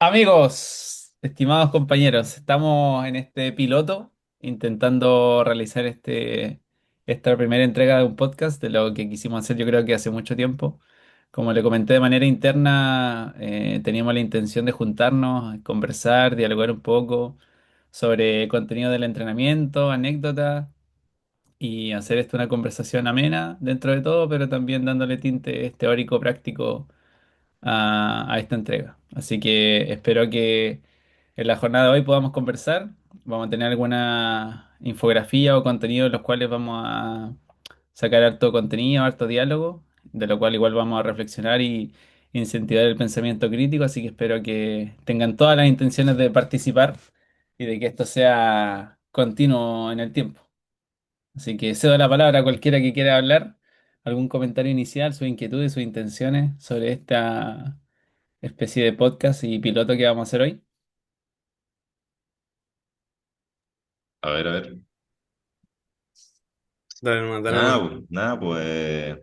Amigos, estimados compañeros, estamos en este piloto intentando realizar esta primera entrega de un podcast de lo que quisimos hacer yo creo que hace mucho tiempo. Como le comenté de manera interna, teníamos la intención de juntarnos, conversar, dialogar un poco sobre contenido del entrenamiento, anécdotas y hacer esto una conversación amena dentro de todo, pero también dándole tinte teórico práctico a esta entrega. Así que espero que en la jornada de hoy podamos conversar. Vamos a tener alguna infografía o contenido en los cuales vamos a sacar harto contenido, harto diálogo, de lo cual igual vamos a reflexionar y incentivar el pensamiento crítico. Así que espero que tengan todas las intenciones de participar y de que esto sea continuo en el tiempo. Así que cedo la palabra a cualquiera que quiera hablar, algún comentario inicial, sus inquietudes, sus intenciones sobre esta especie de podcast y piloto que vamos a hacer hoy. A ver, a ver. Dale nomás, dale Nada, nomás. nada, pues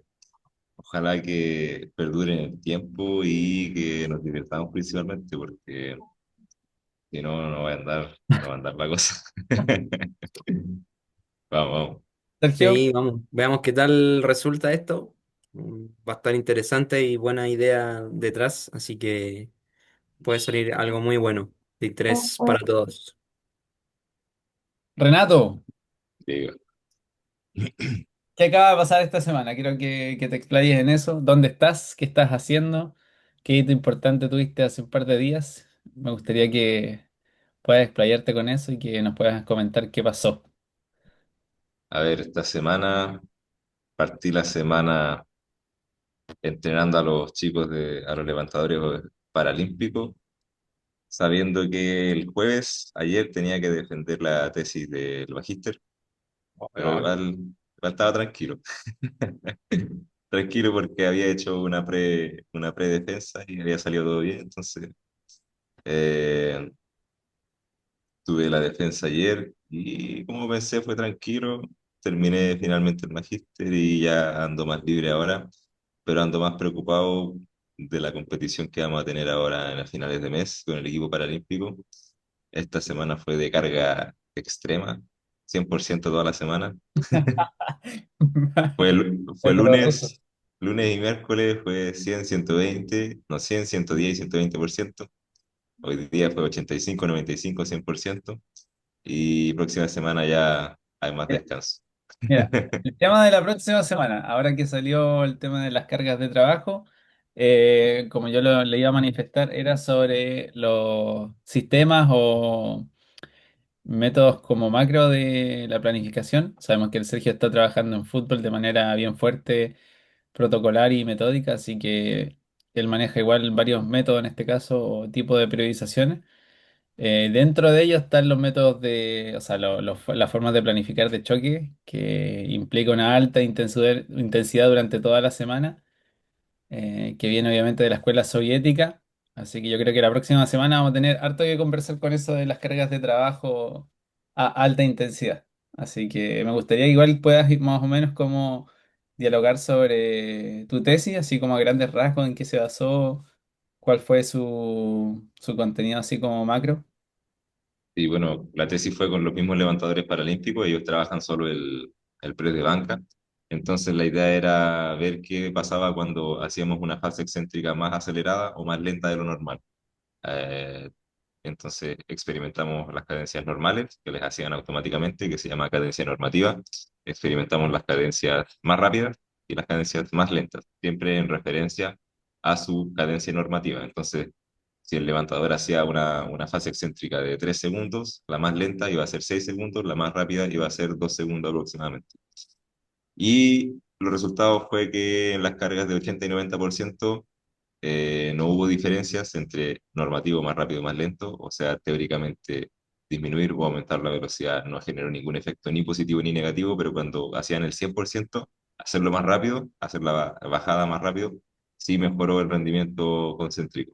ojalá que perdure en el tiempo y que nos divirtamos principalmente, porque si no, no va a andar la cosa. Vamos, vamos. Sergio, Sí, vamos, veamos qué tal resulta esto. Va a estar interesante y buena idea detrás, así que puede salir algo muy bueno. De interés para todos. Renato, Digo, ¿qué acaba de pasar esta semana? Quiero que te explayes en eso. ¿Dónde estás? ¿Qué estás haciendo? ¿Qué hito importante tuviste hace un par de días? Me gustaría que puedas explayarte con eso y que nos puedas comentar qué pasó. a ver, esta semana partí la semana entrenando a los chicos a los levantadores paralímpicos, sabiendo que el jueves, ayer, tenía que defender la tesis del magíster, pero igual estaba tranquilo. Tranquilo porque había hecho una predefensa y había salido todo bien. Entonces, eh, tuve la defensa ayer y como pensé fue tranquilo. Terminé finalmente el magíster y ya ando más libre ahora, pero ando más preocupado de la competición que vamos a tener ahora en las finales de mes con el equipo paralímpico. Esta semana fue de carga extrema, 100% toda la semana. Fue Es doloroso. lunes y miércoles fue 100, 120, no 100, 110 y 120%. Hoy día fue 85, 95, 100%. Y próxima semana ya hay más Mira, descanso. mira, el tema de la próxima semana, ahora que salió el tema de las cargas de trabajo, como yo le iba a manifestar, era sobre los sistemas o métodos como macro de la planificación. Sabemos que el Sergio está trabajando en fútbol de manera bien fuerte, protocolar y metódica, así que él maneja igual varios métodos en este caso o tipo de periodizaciones. Dentro de ellos están los métodos o sea, las formas de planificar de choque, que implica una alta intensidad durante toda la semana, que viene obviamente de la escuela soviética. Así que yo creo que la próxima semana vamos a tener harto que conversar con eso de las cargas de trabajo a alta intensidad. Así que me gustaría que igual puedas ir más o menos como dialogar sobre tu tesis, así como a grandes rasgos en qué se basó, cuál fue su contenido así como macro. Y bueno, la tesis fue con los mismos levantadores paralímpicos, ellos trabajan solo el press de banca. Entonces la idea era ver qué pasaba cuando hacíamos una fase excéntrica más acelerada o más lenta de lo normal. Eh, entonces experimentamos las cadencias normales que les hacían automáticamente, que se llama cadencia normativa. Experimentamos las cadencias más rápidas y las cadencias más lentas, siempre en referencia a su cadencia normativa. Entonces, si el levantador hacía una fase excéntrica de 3 segundos, la más lenta iba a ser 6 segundos, la más rápida iba a ser 2 segundos aproximadamente. Y los resultados fue que en las cargas de 80 y 90% no hubo diferencias entre normativo más rápido y más lento, o sea, teóricamente disminuir o aumentar la velocidad no generó ningún efecto ni positivo ni negativo, pero cuando hacían el 100%, hacerlo más rápido, hacer la bajada más rápido, sí mejoró el rendimiento concéntrico.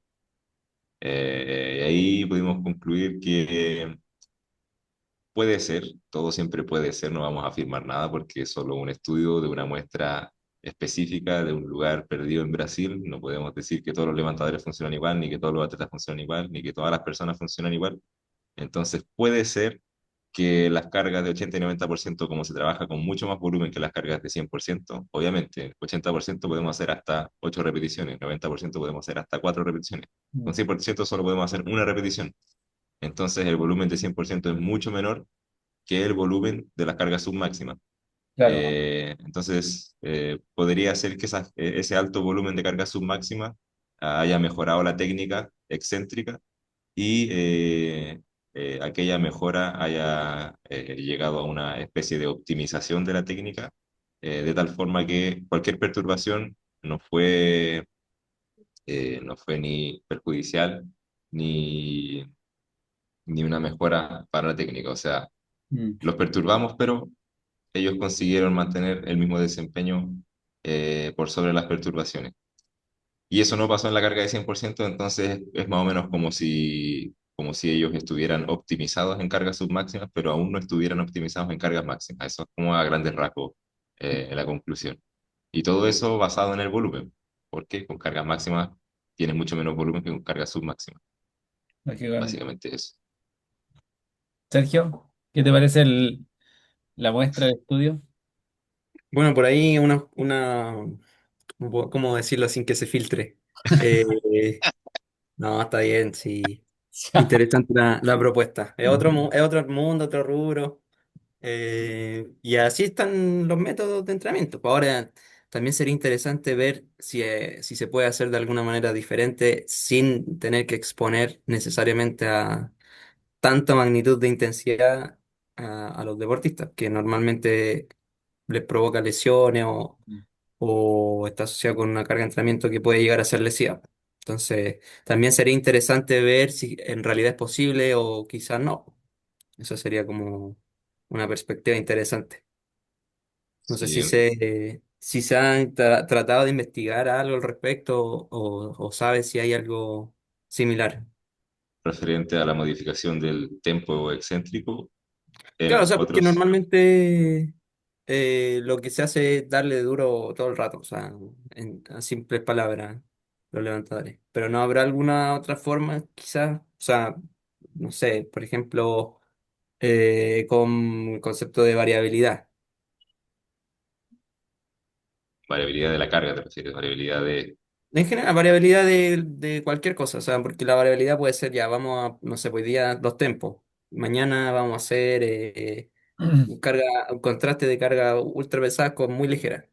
Y ahí pudimos concluir que puede ser, todo siempre puede ser, no vamos a afirmar nada porque es solo un estudio de una muestra específica de un lugar perdido en Brasil. No podemos decir que todos los levantadores funcionan igual, ni que todos los atletas funcionan igual, ni que todas las personas funcionan igual. Entonces puede ser que las cargas de 80 y 90%, como se trabaja con mucho más volumen que las cargas de 100%, obviamente, 80% podemos hacer hasta 8 repeticiones, 90% podemos hacer hasta 4 repeticiones. Con Mm, 100% solo podemos hacer una repetición. Entonces el volumen de 100% es mucho menor que el volumen de las cargas submáximas. claro. Entonces, podría ser que ese alto volumen de carga submáxima haya mejorado la técnica excéntrica y aquella mejora haya llegado a una especie de optimización de la técnica, de tal forma que cualquier perturbación no fue ni perjudicial ni, ni una mejora para la técnica. O sea, Mm, los perturbamos, pero ellos consiguieron mantener el mismo desempeño por sobre las perturbaciones. Y eso no pasó en la carga de 100%, entonces es más o menos como si ellos estuvieran optimizados en cargas submáximas, pero aún no estuvieran optimizados en cargas máximas. Eso es como a grandes rasgos en la conclusión. Y todo eso basado en el volumen, porque con cargas máximas tiene mucho menos volumen que con cargas submáximas. lógicamente. Básicamente eso. Sergio, ¿qué te parece la muestra de estudio? Bueno, por ahí ¿cómo decirlo sin que se filtre? Eh, no, está bien, sí. Interesante la propuesta. Es otro mundo, otro rubro. Y así están los métodos de entrenamiento. Pues ahora también sería interesante ver si se puede hacer de alguna manera diferente sin tener que exponer necesariamente a tanta magnitud de intensidad a los deportistas, que normalmente les provoca lesiones o está asociado con una carga de entrenamiento que puede llegar a ser lesiva. Entonces, también sería interesante ver si en realidad es posible o quizás no. Eso sería como una perspectiva interesante. No sé Sí, si se han tratado de investigar algo al respecto o sabes si hay algo similar. referente a la modificación del tempo excéntrico Claro, o en sea, porque otros. normalmente lo que se hace es darle duro todo el rato, o sea, a simples palabras, los levantadores. Pero no habrá alguna otra forma, quizás, o sea, no sé, por ejemplo, con el concepto de variabilidad. Variabilidad de la carga, te refieres, variabilidad de. En general, variabilidad de cualquier cosa, o sea, porque la variabilidad puede ser ya, vamos a, no sé, hoy día los tempos. Mañana vamos a hacer un contraste de carga ultra pesada con muy ligera.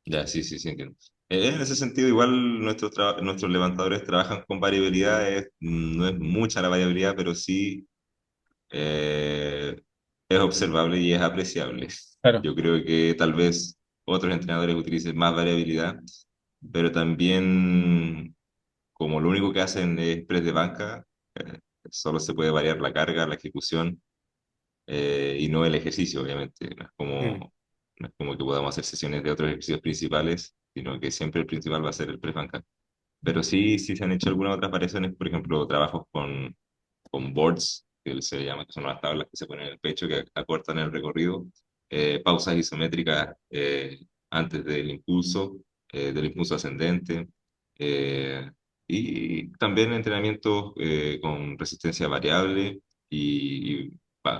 Ya, sí, sí, sí, entiendo. En ese sentido, igual nuestros levantadores trabajan con variabilidad, no es mucha la variabilidad, pero sí eh, es observable y es apreciable. Claro. Yo creo que tal vez otros entrenadores utilicen más variabilidad, pero también como lo único que hacen es press de banca, solo se puede variar la carga, la ejecución y no el ejercicio, obviamente. Mm, No es como que podamos hacer sesiones de otros ejercicios principales, sino que siempre el principal va a ser el press banca. Pero sí, sí se han hecho algunas otras variaciones, por ejemplo, trabajos con boards, que se llama, que son las tablas que se ponen en el pecho, que acortan el recorrido, pausas isométricas antes del impulso ascendente, eh, y también entrenamientos con resistencia variable y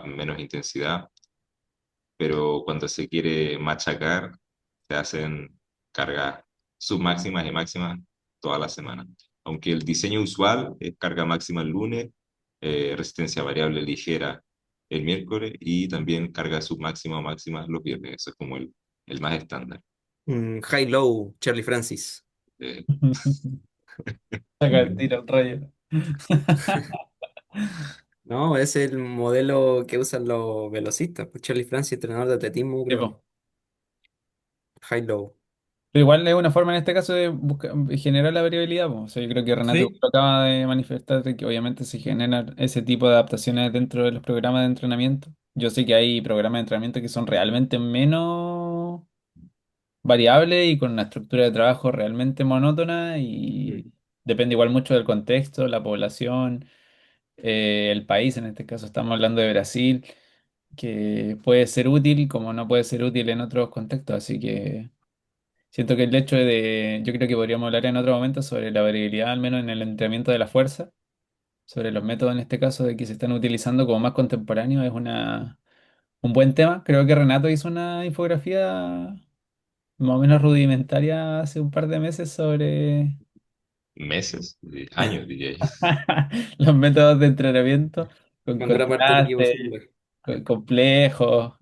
menos intensidad, pero cuando se quiere machacar, se hacen cargas submáximas y máximas toda la semana. Aunque el diseño usual es carga máxima el lunes, resistencia variable ligera el miércoles y también carga submáxima o máxima los viernes. Eso es como el más estándar. high-low, Charlie Francis. Eh, Saca el tiro, el rayo. No, es el modelo que usan los velocistas. Pues Charlie Francis, entrenador de atletismo, creo. Tipo. High-low. Pero igual es una forma en este caso de generar la variabilidad, po. O sea, yo creo que Renato igual Sí. lo acaba de manifestar de que obviamente se generan ese tipo de adaptaciones dentro de los programas de entrenamiento. Yo sé que hay programas de entrenamiento que son realmente menos variables y con una estructura de trabajo realmente monótona y Mm. depende igual mucho del contexto, la población, el país, en este caso estamos hablando de Brasil, que puede ser útil como no puede ser útil en otros contextos, así que... Siento que el hecho yo creo que podríamos hablar en otro momento sobre la variabilidad, al menos en el entrenamiento de la fuerza, sobre los métodos en este caso de que se están utilizando como más contemporáneos, un buen tema. Creo que Renato hizo una infografía más o menos rudimentaria hace un par de meses sobre Meses, años, diría yo. los métodos de entrenamiento con Cuando era parte del equipo contraste, Silver. complejos,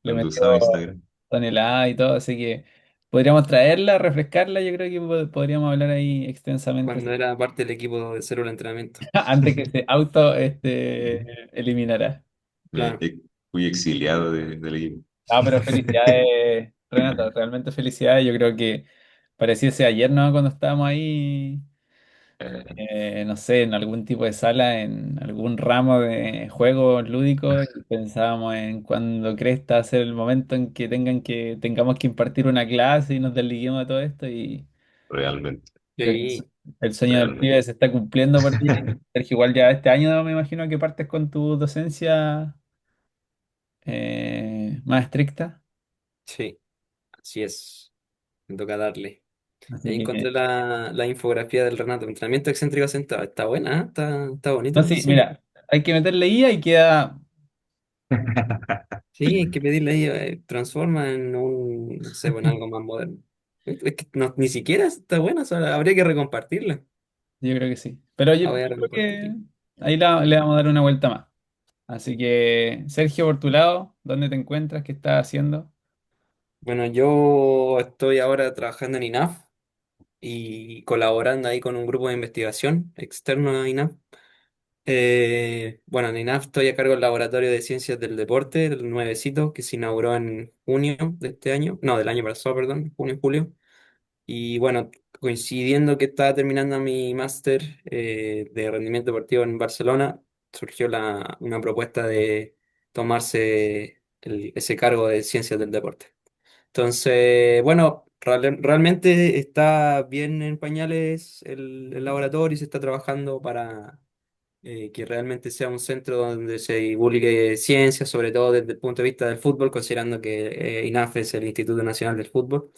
le Cuando metió usaba Instagram. toneladas y todo, así que podríamos traerla, refrescarla, yo creo que podríamos hablar ahí extensamente Cuando era parte del equipo de célula de entrenamiento. antes que se auto eliminara. Me Claro. fui exiliado del equipo. Ah, pero felicidades, Renato, realmente felicidades. Yo creo que pareciese ayer, ¿no? Cuando estábamos ahí, no sé, en algún tipo de sala, en algún ramo de juegos lúdicos, y pensábamos en cuando cresta ser el momento en que tengamos que impartir una clase y nos desliguemos de todo esto. Y Realmente, creo que Sí, el sueño del realmente. pibe se está cumpliendo por ti. Sergio, igual ya este año me imagino que partes con tu docencia más estricta. sí, así es. Me toca darle. Así Ahí encontré que, la infografía del Renato. Entrenamiento excéntrico sentado. Está buena, ¿eh? Está bonito no, el sí, diseño. mira, hay que meterle IA y queda. Sí, hay que pedirle ahí, transforma en un, no sé, en algo más moderno. Es que ni siquiera está buena, solo habría que recompartirla. Yo creo que sí. Pero La yo voy a creo que recompartir. ahí le vamos a dar una vuelta más. Así que, Sergio, por tu lado, ¿dónde te encuentras? ¿Qué estás haciendo? Bueno, yo estoy ahora trabajando en INAF y colaborando ahí con un grupo de investigación externo a INAF. Bueno, en INAF estoy a cargo del Laboratorio de Ciencias del Deporte, el nuevecito, que se inauguró en junio de este año, no, del año pasado, perdón, junio, julio. Y bueno, coincidiendo que estaba terminando mi máster de rendimiento deportivo en Barcelona, surgió una propuesta de tomarse ese cargo de Ciencias del Deporte. Entonces, bueno, realmente está bien en pañales el laboratorio y se está trabajando para que realmente sea un centro donde se divulgue ciencia, sobre todo desde el punto de vista del fútbol, considerando que INAF es el Instituto Nacional del Fútbol.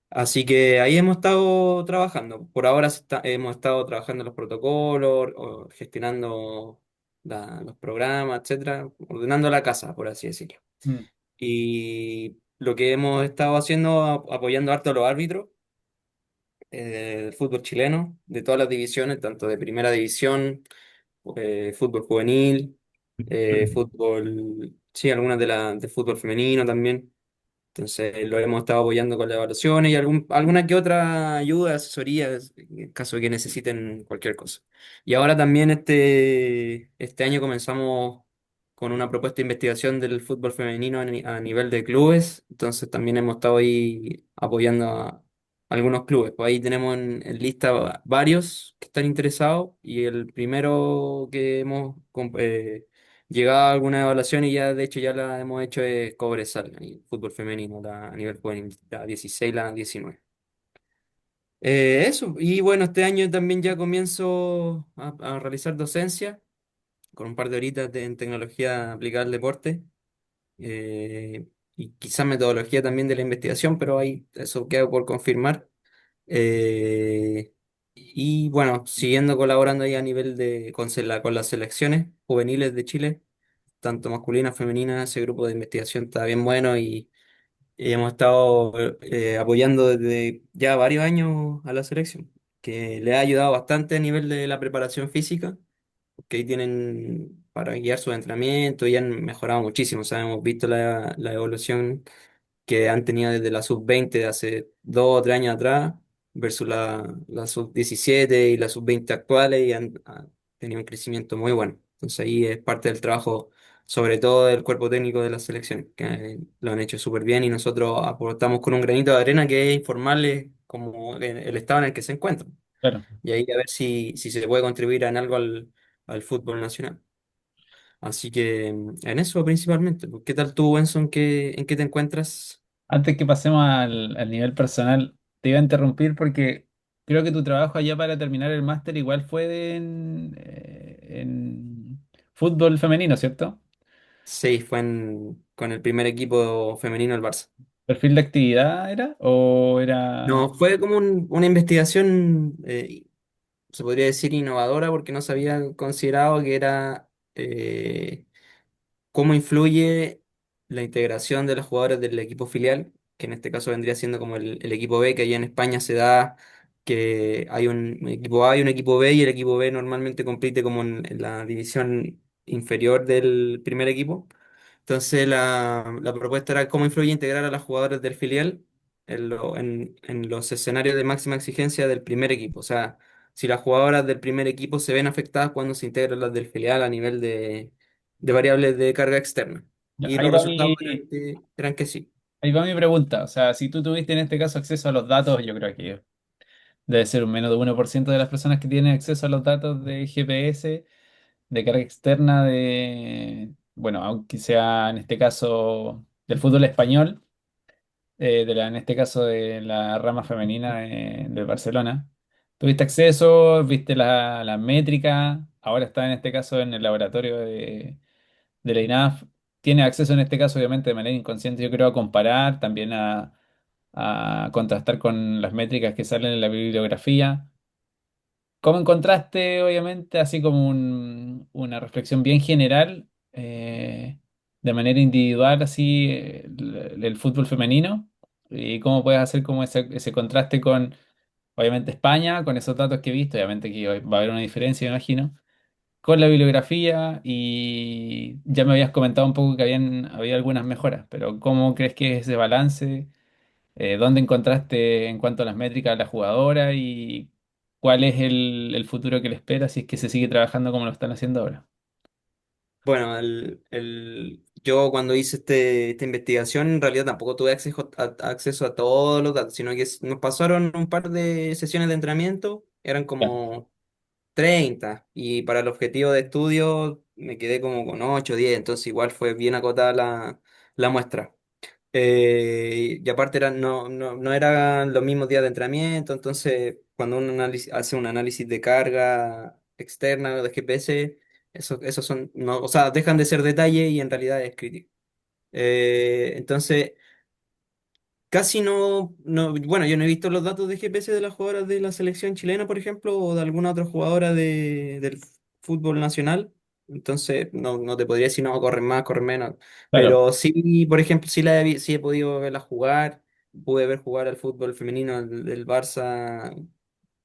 Así que ahí hemos estado trabajando. Por ahora hemos estado trabajando los protocolos, o gestionando los programas, etcétera, ordenando la casa, por así decirlo. Mm. Y lo que hemos estado haciendo, apoyando harto a los árbitros del fútbol chileno, de todas las divisiones, tanto de primera división, fútbol juvenil, fútbol, sí, algunas de fútbol femenino también. Entonces lo hemos estado apoyando con las evaluaciones y alguna que otra ayuda, asesoría, en caso de que necesiten cualquier cosa. Y ahora también este año comenzamos con una propuesta de investigación del fútbol femenino a nivel de clubes. Entonces también hemos estado ahí apoyando a algunos clubes. Pues ahí tenemos en lista varios que están interesados y el primero que hemos llegado a alguna evaluación y ya de hecho ya la hemos hecho es Cobresal, ahí, fútbol femenino, a nivel juvenil, la 16, la 19. Eso, y bueno, este año también ya comienzo a realizar docencia con un par de horitas en tecnología aplicada al deporte y quizás metodología también de la investigación, pero ahí eso queda por confirmar. Y bueno, siguiendo colaborando ahí a nivel con las selecciones juveniles de Chile tanto masculina, femenina, ese grupo de investigación está bien bueno y hemos estado apoyando desde ya varios años a la selección, que le ha ayudado bastante a nivel de la preparación física, porque ahí tienen para guiar sus entrenamientos y han mejorado muchísimo, o sea, hemos visto la evolución que han tenido desde la sub-20 de hace 2 o 3 años atrás versus la sub-17 y la sub-20 actuales y han tenido un crecimiento muy bueno. Entonces ahí es parte del trabajo, sobre todo del cuerpo técnico de la selección, que lo han hecho súper bien y nosotros aportamos con un granito de arena que es informarles como el estado en el que se encuentran. Claro. Y ahí a ver si se puede contribuir en algo al fútbol nacional. Así que en eso principalmente. ¿Qué tal tú, Benson? ¿En qué te encuentras? Antes que pasemos al nivel personal, te iba a interrumpir porque creo que tu trabajo allá para terminar el máster igual fue en fútbol femenino, ¿cierto? Sí, fue con el primer equipo femenino del Barça. ¿Perfil de actividad era? ¿O era...? No, fue como una investigación, se podría decir innovadora, porque no se había considerado que era cómo influye la integración de los jugadores del equipo filial, que en este caso vendría siendo como el equipo B, que allá en España se da que hay un equipo A y un equipo B, y el equipo B normalmente compite como en la división inferior del primer equipo. Entonces la propuesta era cómo influye integrar a los jugadores del filial en los escenarios de máxima exigencia del primer equipo. O sea, si las jugadoras del primer equipo se ven afectadas cuando se integran las del filial a nivel de variables de carga externa. Ya, Y los resultados eran que sí. ahí va mi pregunta. O sea, si tú tuviste en este caso acceso a los datos, yo creo que debe ser un menos de 1% de las personas que tienen acceso a los datos de GPS, de carga externa, bueno, aunque sea en este caso del fútbol español, en este caso de la rama femenina de Barcelona. Tuviste acceso, viste la métrica, ahora está en este caso en el laboratorio de la INAF. Tiene acceso en este caso, obviamente, de manera inconsciente, yo creo, a comparar, también a contrastar con las métricas que salen en la bibliografía. ¿Cómo encontraste, obviamente, así como una reflexión bien general, de manera individual, así, el fútbol femenino? ¿Y cómo puedes hacer como ese contraste con, obviamente, España, con esos datos que he visto? Obviamente que va a haber una diferencia, me imagino, con la bibliografía, y ya me habías comentado un poco que había algunas mejoras, pero ¿cómo crees que es ese balance? ¿Dónde encontraste en cuanto a las métricas a la jugadora y cuál es el futuro que le espera si es que se sigue trabajando como lo están haciendo ahora? Bueno, yo cuando hice esta investigación en realidad tampoco tuve acceso a todos los datos, sino que nos pasaron un par de sesiones de entrenamiento, eran Ya. como 30 y para el objetivo de estudio me quedé como con 8 o 10, entonces igual fue bien acotada la muestra. Y aparte no eran los mismos días de entrenamiento, entonces cuando uno hace un análisis de carga externa de GPS, esos son, no, o sea, dejan de ser detalle y en realidad es crítico. Entonces, casi bueno, yo no he visto los datos de GPS de las jugadoras de la selección chilena, por ejemplo, o de alguna otra jugadora del fútbol nacional. Entonces, no te podría decir, no, corren más, corren menos. Claro. Pero sí, por ejemplo, sí he podido verla jugar. Pude ver jugar al fútbol femenino del Barça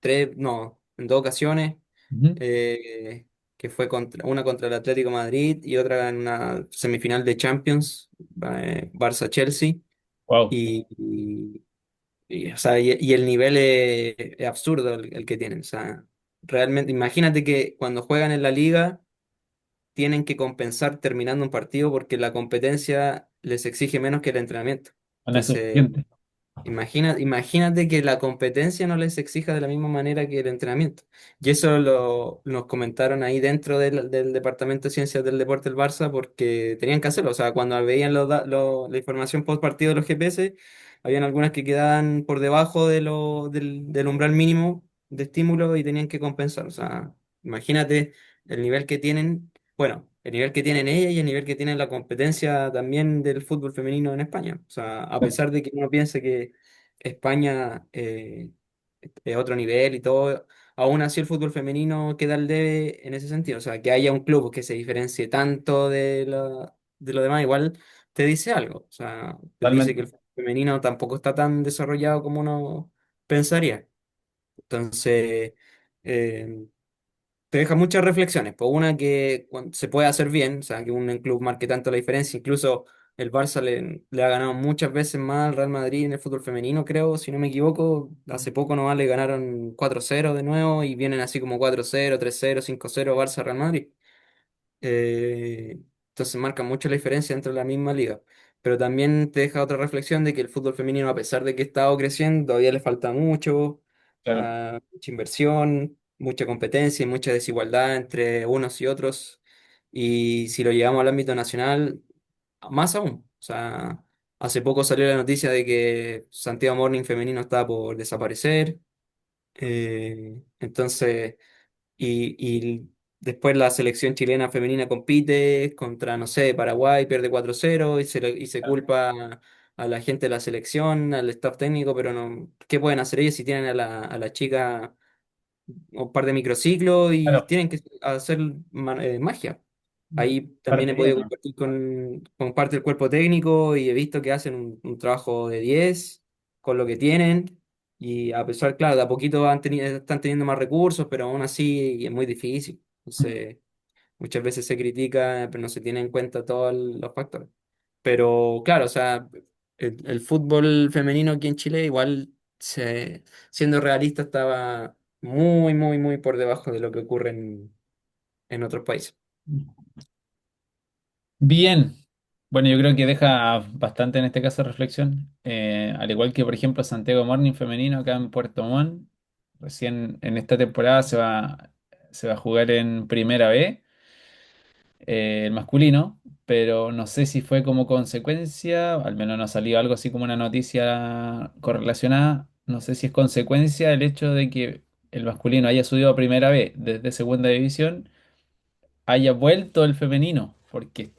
en dos ocasiones. Ujú. eh, que fue una contra el Atlético de Madrid y otra en una semifinal de Champions, Barça-Chelsea. Wow. Y, o sea, y el nivel es absurdo el que tienen. O sea, realmente, imagínate que cuando juegan en la liga tienen que compensar terminando un partido porque la competencia les exige menos que el entrenamiento. No es Entonces, suficiente. imagínate que la competencia no les exija de la misma manera que el entrenamiento. Y eso nos comentaron ahí dentro del Departamento de Ciencias del Deporte del Barça porque tenían que hacerlo. O sea, cuando veían la información post partido de los GPS, habían algunas que quedaban por debajo del umbral mínimo de estímulo y tenían que compensar. O sea, imagínate el nivel que tienen, bueno, el nivel que tienen ellas y el nivel que tiene la competencia también del fútbol femenino en España. O sea, a pesar de que uno piense que España es otro nivel y todo, aún así el fútbol femenino queda al debe en ese sentido. O sea, que haya un club que se diferencie tanto de lo demás, igual te dice algo. O sea, te dice que Totalmente. el fútbol femenino tampoco está tan desarrollado como uno pensaría. Entonces, eh, te deja muchas reflexiones. Por una que se puede hacer bien, o sea, que un club marque tanto la diferencia. Incluso el Barça le ha ganado muchas veces más al Real Madrid en el fútbol femenino, creo, si no me equivoco. Hace poco nomás le ganaron 4-0 de nuevo y vienen así como 4-0, 3-0, 5-0 Barça-Real Madrid. Eh, entonces marca mucho la diferencia dentro de la misma liga. Pero también te deja otra reflexión de que el fútbol femenino, a pesar de que ha estado creciendo, todavía le falta mucho, Claro. mucha inversión, mucha competencia y mucha desigualdad entre unos y otros. Y si lo llevamos al ámbito nacional, más aún. O sea, hace poco salió la noticia de que Santiago Morning femenino estaba por desaparecer. Entonces y después la selección chilena femenina compite contra, no sé, Paraguay, pierde 4-0 y se culpa a la gente de la selección, al staff técnico, pero no, ¿qué pueden hacer ellos si tienen a la chica un par de microciclos y Claro, tienen que hacer magia? Ahí también he parte podido bien. compartir con parte del cuerpo técnico y he visto que hacen un trabajo de 10 con lo que tienen. Y a pesar, claro, de a poquito están teniendo más recursos, pero aún así es muy difícil. Entonces, muchas veces se critica, pero no se tiene en cuenta todos los factores. Pero claro, o sea, el fútbol femenino aquí en Chile igual, siendo realista, estaba muy, muy, muy por debajo de lo que ocurre en otros países. Bien. Bueno, yo creo que deja bastante en este caso de reflexión. Al igual que, por ejemplo, Santiago Morning femenino acá en Puerto Montt, recién en esta temporada se va a jugar en Primera B, el masculino, pero no sé si fue como consecuencia, al menos no salió algo así como una noticia correlacionada, no sé si es consecuencia el hecho de que el masculino haya subido a Primera B desde Segunda División, haya vuelto el femenino, porque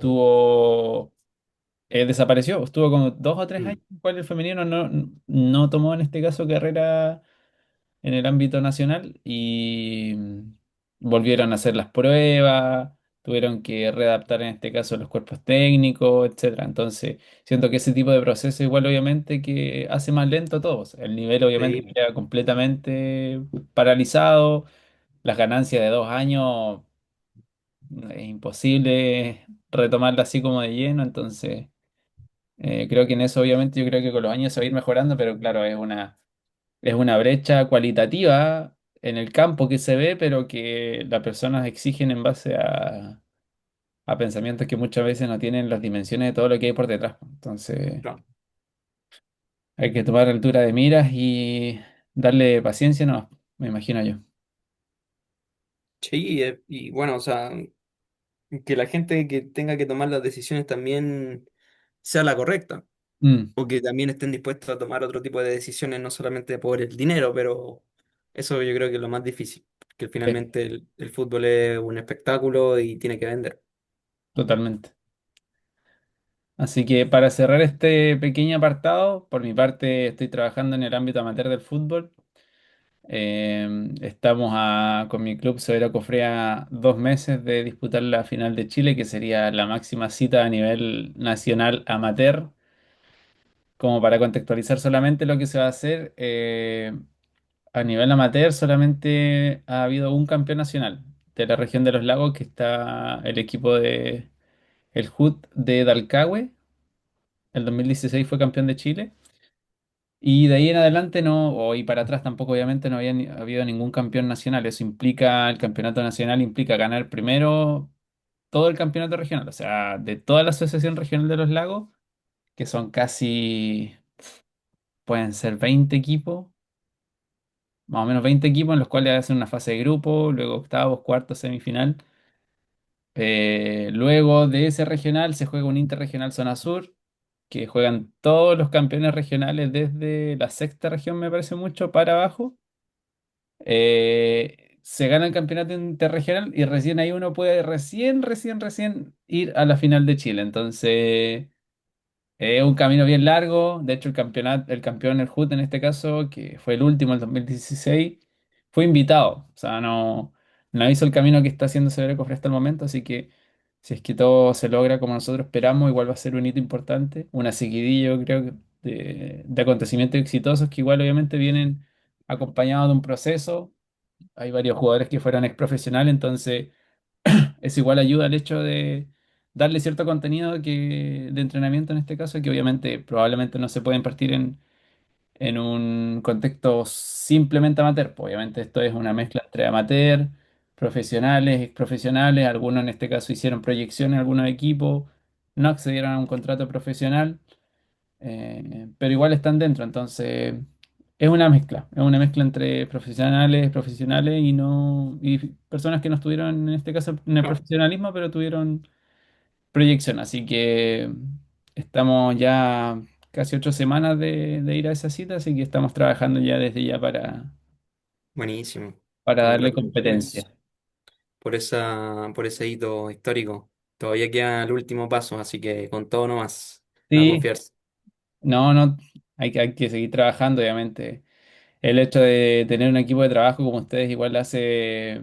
desapareció, estuvo como 2 o 3 años Mm. en el cual el femenino no tomó en este caso carrera en el ámbito nacional y volvieron a hacer las pruebas, tuvieron que readaptar en este caso los cuerpos técnicos, etcétera. Entonces, siento que ese tipo de proceso igual obviamente que hace más lento a todos. El nivel obviamente Sí, queda completamente paralizado, las ganancias de 2 años es imposible retomarla así como de lleno, entonces creo que en eso obviamente yo creo que con los años se va a ir mejorando, pero claro, es una brecha cualitativa en el campo que se ve, pero que las personas exigen en base a pensamientos que muchas veces no tienen las dimensiones de todo lo que hay por detrás. Entonces, claro. hay que tomar altura de miras y darle paciencia, no, me imagino yo. Sí, y bueno, o sea, que la gente que tenga que tomar las decisiones también sea la correcta, Mm, o que también estén dispuestos a tomar otro tipo de decisiones, no solamente por el dinero, pero eso yo creo que es lo más difícil, que sí, finalmente el fútbol es un espectáculo y tiene que vender. totalmente. Así que para cerrar este pequeño apartado, por mi parte estoy trabajando en el ámbito amateur del fútbol. Estamos con mi club Severo Cofrea a 2 meses de disputar la final de Chile, que sería la máxima cita a nivel nacional amateur. Como para contextualizar solamente lo que se va a hacer, a nivel amateur solamente ha habido un campeón nacional de la región de los lagos, que está el equipo de el HUT de Dalcahue. El 2016 fue campeón de Chile. Y de ahí en adelante no, y para atrás tampoco obviamente no había habido ningún campeón nacional. Eso implica, el campeonato nacional implica ganar primero todo el campeonato regional, o sea, de toda la Asociación Regional de los Lagos, que son casi, pueden ser 20 equipos, más o menos 20 equipos en los cuales hacen una fase de grupo, luego octavos, cuartos, semifinal. Luego de ese regional se juega un interregional zona sur, que juegan todos los campeones regionales desde la sexta región, me parece mucho, para abajo. Se gana el campeonato interregional y recién ahí uno puede recién ir a la final de Chile. Entonces, es un camino bien largo. De hecho, el campeón, el HUT en este caso, que fue el último, el 2016, fue invitado. O sea, no hizo el camino que está haciendo Severo Cofre hasta el momento. Así que, si es que todo se logra como nosotros esperamos, igual va a ser un hito importante. Una seguidilla, yo creo, de acontecimientos exitosos que igual obviamente vienen acompañados de un proceso. Hay varios jugadores que fueron ex profesionales, entonces eso igual ayuda al hecho de darle cierto contenido de entrenamiento en este caso, que obviamente probablemente no se puede impartir en un contexto simplemente amateur. Pues, obviamente esto es una mezcla entre amateur, profesionales, ex profesionales, algunos en este caso hicieron proyección en algunos equipos, no accedieron a un contrato profesional, pero igual están dentro, entonces es una mezcla entre profesionales y personas que no estuvieron en este caso en el No, profesionalismo, pero tuvieron proyección, así que estamos ya casi 8 semanas de ir a esa cita, así que estamos trabajando ya desde ya buenísimo. para darle Congratulaciones competencia. por ese hito histórico. Todavía queda el último paso, así que con todo nomás, a Sí, confiarse. No, no, hay que seguir trabajando, obviamente. El hecho de tener un equipo de trabajo como ustedes igual hace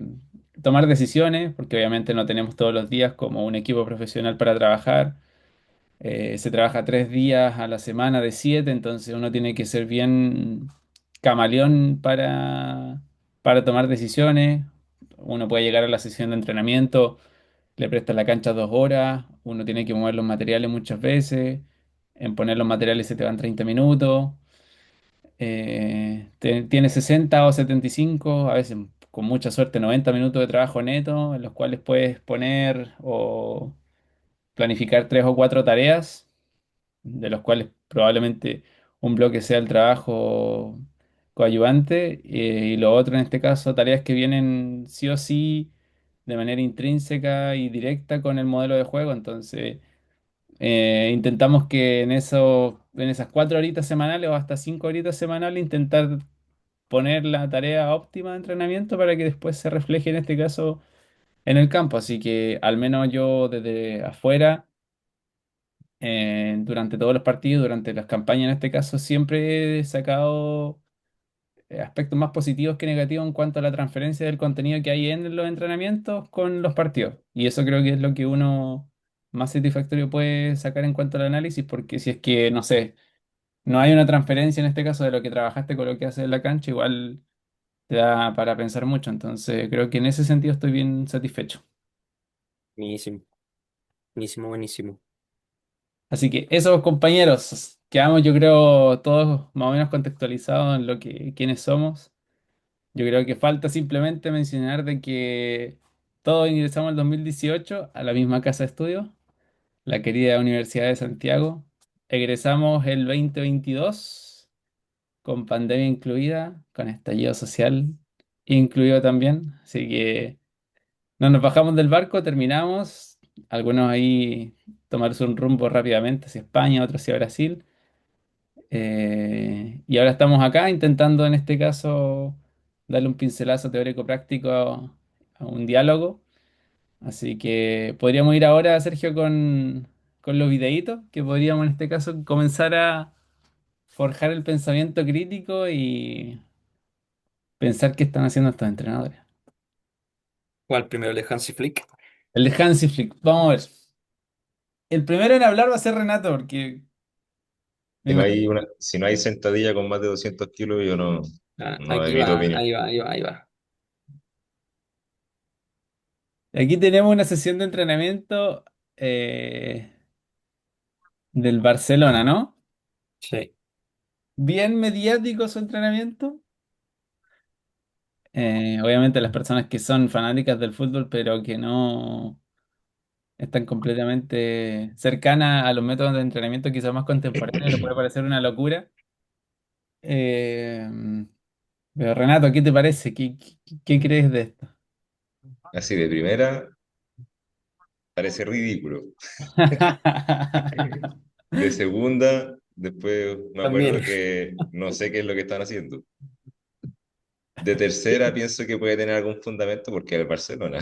tomar decisiones, porque obviamente no tenemos todos los días como un equipo profesional para trabajar. Se trabaja 3 días a la semana de 7, entonces uno tiene que ser bien camaleón para tomar decisiones. Uno puede llegar a la sesión de entrenamiento, le presta la cancha 2 horas, uno tiene que mover los materiales muchas veces, en poner los materiales se te van 30 minutos, tiene 60 o 75, a veces con mucha suerte 90 minutos de trabajo neto, en los cuales puedes poner o planificar 3 o 4 tareas de los cuales probablemente un bloque sea el trabajo coadyuvante, y lo otro en este caso tareas que vienen sí o sí de manera intrínseca y directa con el modelo de juego. Entonces intentamos que en esas 4 horitas semanales o hasta 5 horitas semanales intentar poner la tarea óptima de entrenamiento para que después se refleje en este caso en el campo. Así que al menos yo desde afuera, durante todos los partidos, durante las campañas en este caso, siempre he sacado aspectos más positivos que negativos en cuanto a la transferencia del contenido que hay en los entrenamientos con los partidos. Y eso creo que es lo que uno más satisfactorio puede sacar en cuanto al análisis, porque si es que, no sé, no hay una transferencia en este caso de lo que trabajaste con lo que haces en la cancha, igual te da para pensar mucho. Entonces creo que en ese sentido estoy bien satisfecho. Buenísimo, buenísimo, buenísimo. Así que eso, compañeros, quedamos yo creo todos más o menos contextualizados en lo que quiénes somos. Yo creo que falta simplemente mencionar de que todos ingresamos en el 2018 a la misma casa de estudio, la querida Universidad de Santiago. Egresamos el 2022 con pandemia incluida, con estallido social incluido también. Así que no nos bajamos del barco, terminamos. Algunos ahí tomarse un rumbo rápidamente hacia España, otros hacia Brasil. Y ahora estamos acá intentando en este caso darle un pincelazo teórico práctico a un diálogo. Así que podríamos ir ahora, Sergio, con los videitos, que podríamos en este caso comenzar a forjar el pensamiento crítico y pensar qué están haciendo estos entrenadores. ¿Cuál primero, el de Hansi Flick? El de Hansi Flick, vamos a ver. El primero en hablar va a ser Renato, porque me imagino. Si no hay sentadilla con más de 200 kilos, yo no, Ah, no aquí emito va, opinión. ahí va, ahí va, ahí va. Aquí tenemos una sesión de entrenamiento eh, del Barcelona, ¿no? Sí. Bien mediático su entrenamiento. Obviamente las personas que son fanáticas del fútbol, pero que no están completamente cercanas a los métodos de entrenamiento quizás más contemporáneos, les puede parecer una locura. Eh, pero Renato, ¿qué te parece? ¿Qué crees de esto? Así de primera, parece ridículo. De segunda, después me También. acuerdo que no sé qué es lo que están haciendo. De tercera, pienso que puede tener algún fundamento porque es el Barcelona.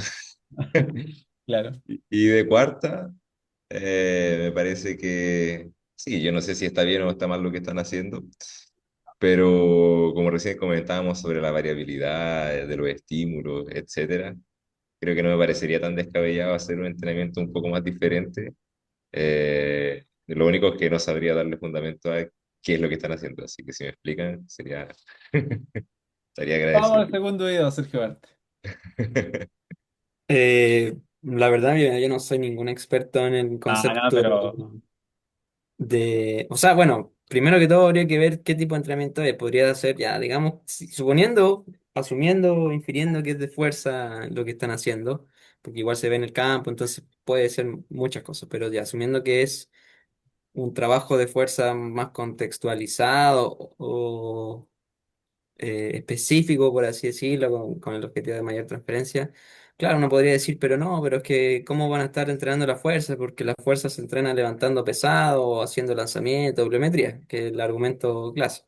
Claro. Y de cuarta, me parece que sí, yo no sé si está bien o está mal lo que están haciendo, pero como recién comentábamos sobre la variabilidad de los estímulos, etcétera, creo que no me parecería tan descabellado hacer un entrenamiento un poco más diferente. Lo único es que no sabría darle fundamento a qué es lo que están haciendo, así que si me explican, estaría Vamos agradecido. al segundo video, Sergio Barte. La verdad, yo no soy ningún experto en el Ah, no, concepto pero o sea, bueno, primero que todo habría que ver qué tipo de entrenamiento es. Podría ser, ya, digamos, suponiendo, asumiendo, infiriendo que es de fuerza lo que están haciendo, porque igual se ve en el campo, entonces puede ser muchas cosas, pero ya, asumiendo que es un trabajo de fuerza más contextualizado o específico, por así decirlo, con el objetivo de mayor transferencia. Claro, uno podría decir, pero no, pero es que ¿cómo van a estar entrenando la fuerza? Porque la fuerza se entrena levantando pesado, o haciendo lanzamiento, pliometría, que es el argumento clásico.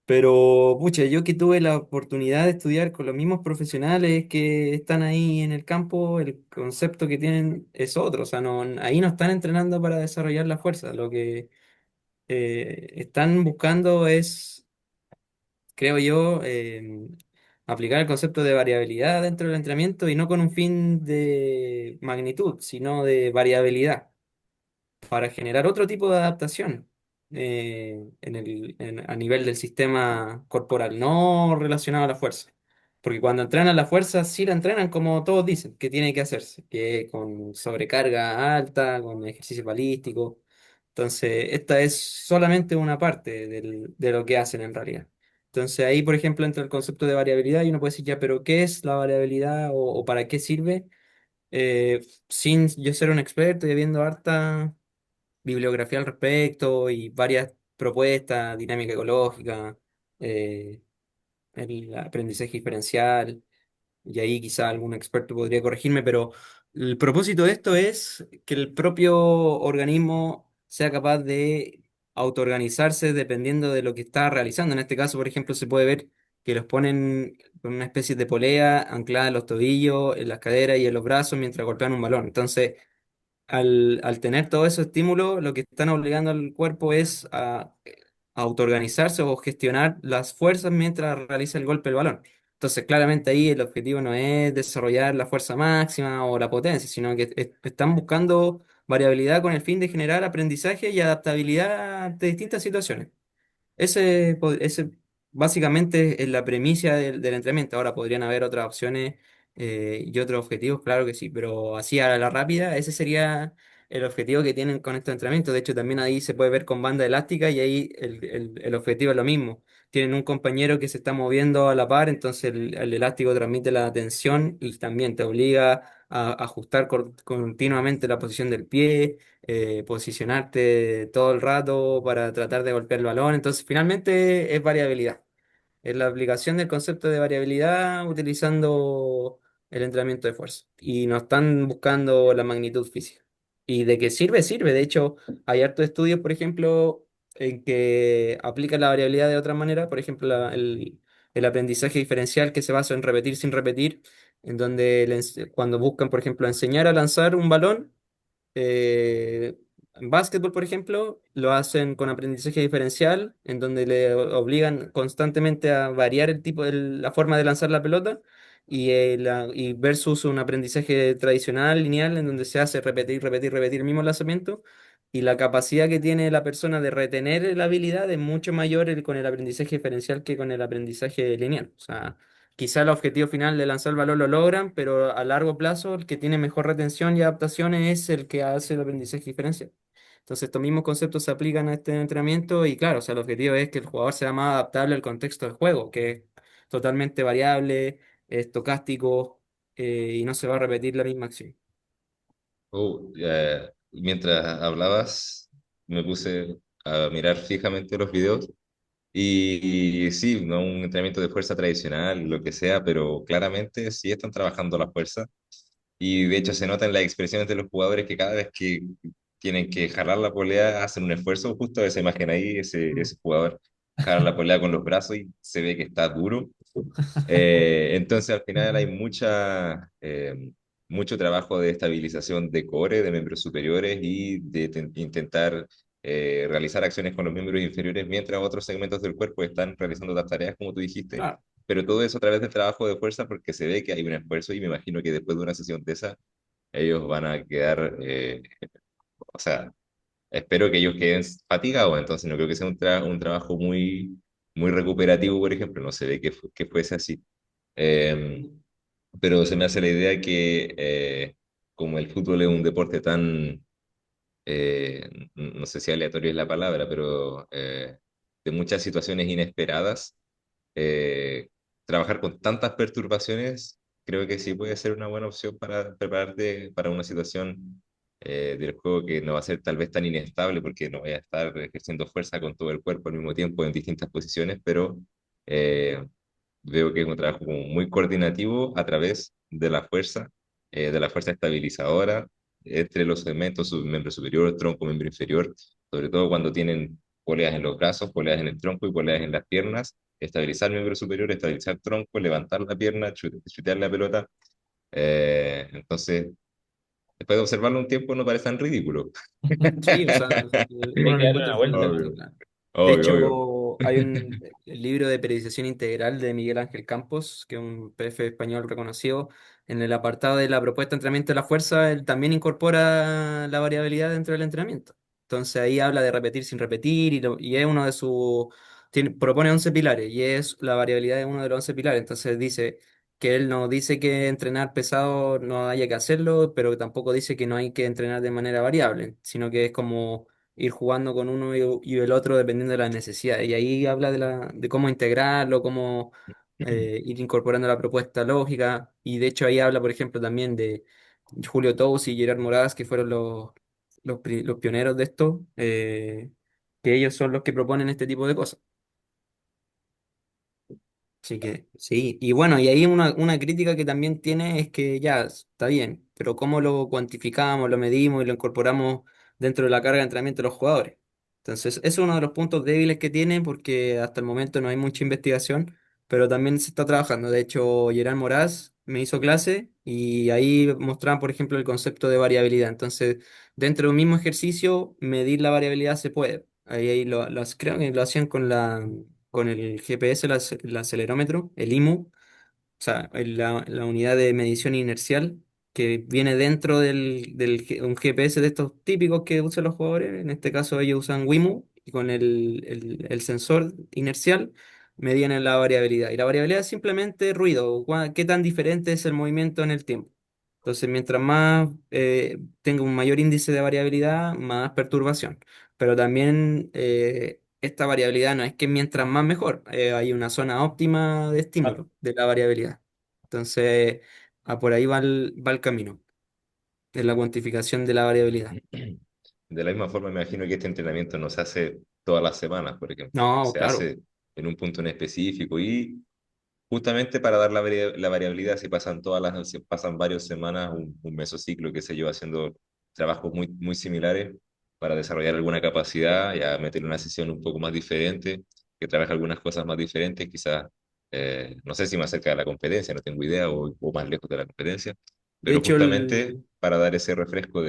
Pero, pucha, yo que tuve la oportunidad de estudiar con los mismos profesionales que están ahí en el campo, el concepto que tienen es otro, o sea, no, ahí no están entrenando para desarrollar la fuerza, están buscando es, creo yo, aplicar el concepto de variabilidad dentro del entrenamiento y no con un fin de magnitud, sino de variabilidad, para generar otro tipo de adaptación a nivel del sistema corporal, no relacionado a la fuerza. Porque cuando entrenan la fuerza, sí la entrenan como todos dicen que tiene que hacerse, que con sobrecarga alta, con ejercicio balístico. Entonces, esta es solamente una parte de lo que hacen en realidad. Entonces, ahí, por ejemplo, entra el concepto de variabilidad y uno puede decir, ya, pero ¿qué es la variabilidad o para qué sirve? Sin yo ser un experto y habiendo harta bibliografía al respecto y varias propuestas, dinámica ecológica, eh, el aprendizaje diferencial, y ahí quizá algún experto podría corregirme, pero el propósito de esto es que el propio organismo sea capaz de autoorganizarse dependiendo de lo que está realizando. En este caso, por ejemplo, se puede ver que los ponen con una especie de polea anclada en los tobillos, en las caderas y en los brazos mientras golpean un balón. Entonces, al tener todo ese estímulo, lo que están obligando al cuerpo es a autoorganizarse o gestionar las fuerzas mientras realiza el golpe del balón. Entonces, claramente ahí el objetivo no es desarrollar la fuerza máxima o la potencia, sino que están buscando variabilidad con el fin de generar aprendizaje y adaptabilidad ante distintas situaciones. Ese básicamente es la premisa del entrenamiento. Ahora podrían haber otras opciones y otros objetivos, claro que sí, pero así a la rápida, ese sería el objetivo que tienen con estos entrenamientos. De hecho, también ahí se puede ver con banda elástica y ahí el objetivo es lo mismo. Tienen un compañero que se está moviendo a la par, entonces el elástico transmite la tensión y también te obliga a ajustar continuamente la posición del pie, posicionarte todo el rato para tratar de golpear el balón. Entonces, finalmente es variabilidad. Es la aplicación del concepto de variabilidad utilizando el entrenamiento de fuerza. Y no están buscando la magnitud física. ¿Y de qué sirve? Sirve. De hecho, hay hartos estudios, por ejemplo, en que aplican la variabilidad de otra manera. Por ejemplo, el aprendizaje diferencial que se basa en repetir sin repetir, en donde cuando buscan, por ejemplo, enseñar a lanzar un balón, eh, en básquetbol, por ejemplo, lo hacen con aprendizaje diferencial, en donde le obligan constantemente a variar el tipo, la forma de lanzar la pelota, y versus un aprendizaje tradicional, lineal, en donde se hace repetir, repetir, repetir el mismo lanzamiento, y la capacidad que tiene la persona de retener la habilidad es mucho mayor con el aprendizaje diferencial que con el aprendizaje lineal. O sea, quizá el objetivo final de lanzar el balón lo logran, pero a largo plazo el que tiene mejor retención y adaptación es el que hace el aprendizaje diferencial. Entonces estos mismos conceptos se aplican a este entrenamiento y claro, o sea, el objetivo es que el jugador sea más adaptable al contexto del juego, que es totalmente variable, estocástico y no se va a repetir la misma acción. Mientras hablabas, me puse a mirar fijamente los videos y sí, no un entrenamiento de fuerza tradicional, lo que sea, pero claramente sí están trabajando la fuerza. Y de hecho se nota en las expresiones de los jugadores que cada vez que tienen que jalar la polea hacen un esfuerzo, justo esa imagen ahí, ese jugador jala la polea con los brazos y se ve que está duro. Entonces al final hay mucho trabajo de estabilización de core, de miembros superiores y de intentar realizar acciones con los miembros inferiores mientras otros segmentos del cuerpo están realizando las tareas como tú dijiste. Claro. Pero todo eso a través del trabajo de fuerza porque se ve que hay un esfuerzo y me imagino que después de una sesión de esa ellos van a quedar, o sea, espero que ellos queden fatigados, entonces no creo que sea un trabajo muy recuperativo, por ejemplo, no se ve que fuese así. Eh, pero se me hace la idea que como el fútbol es un deporte tan, no sé si aleatorio es la palabra, pero de muchas situaciones inesperadas, eh, trabajar con tantas perturbaciones, creo que sí puede ser una buena opción para prepararte para una situación del juego que no va a ser tal vez tan inestable porque no voy a estar ejerciendo fuerza con todo el cuerpo al mismo tiempo en distintas posiciones, pero eh, veo que es un trabajo como muy coordinativo a través de la fuerza estabilizadora entre los segmentos, miembro superior, tronco, miembro inferior, sobre todo cuando tienen poleas en los brazos, poleas en el tronco y poleas en las piernas, estabilizar miembro superior, estabilizar tronco, levantar la pierna, chutear la pelota. Entonces, después de observarlo un tiempo no parece tan ridículo. Sí, o sea, Hay uno que lo darle encuentra una vuelta. entretenido, Obvio, claro. De obvio, obvio. hecho, hay un el libro de periodización integral de Miguel Ángel Campos, que es un PF español reconocido. En el apartado de la propuesta de entrenamiento de la fuerza, él también incorpora la variabilidad dentro del entrenamiento. Entonces ahí habla de repetir sin repetir y es uno de sus... propone 11 pilares y es la variabilidad de uno de los 11 pilares. Entonces dice que él no dice que entrenar pesado no haya que hacerlo, pero tampoco dice que no hay que entrenar de manera variable, sino que es como ir jugando con uno y el otro dependiendo de las necesidades. Y ahí habla de cómo integrarlo, cómo ir incorporando la propuesta lógica. Y de hecho ahí habla, por ejemplo, también de Julio Tous y Gerard Moraes, que fueron los pioneros de esto, que ellos son los que proponen este tipo de cosas. Así que sí, y bueno, y ahí una crítica que también tiene es que ya está bien, pero ¿cómo lo cuantificamos, lo medimos y lo incorporamos dentro de la carga de entrenamiento de los jugadores? Entonces, ese es uno de los puntos débiles que tiene porque hasta el momento no hay mucha investigación, pero también se está trabajando. De hecho, Gerard Moraz me hizo clase y ahí mostraban, por ejemplo, el concepto de variabilidad. Entonces, dentro de un mismo ejercicio, medir la variabilidad se puede. Creo que lo hacían con el GPS, el acelerómetro, el IMU, o sea, la unidad de medición inercial que viene dentro un GPS de estos típicos que usan los jugadores. En este caso ellos usan WIMU y con el sensor inercial medían la variabilidad. Y la variabilidad es simplemente ruido, qué tan diferente es el movimiento en el tiempo. Entonces, mientras más tenga un mayor índice de variabilidad, más perturbación. Pero también esta variabilidad no es que mientras más mejor, hay una zona óptima de Ah, estímulo de la variabilidad. Entonces, por ahí va el camino, en la cuantificación de la variabilidad. De la misma forma, me imagino que este entrenamiento no se hace todas las semanas, por ejemplo. No, Se claro. hace en un punto en específico y justamente para dar la variabilidad, si pasan varias semanas, un mesociclo, qué sé yo, haciendo trabajos muy similares para desarrollar alguna capacidad, ya meter una sesión un poco más diferente, que trabaje algunas cosas más diferentes, quizás, no sé si más cerca de la competencia, no tengo idea, o más lejos de la competencia, De pero hecho, justamente para dar ese refresco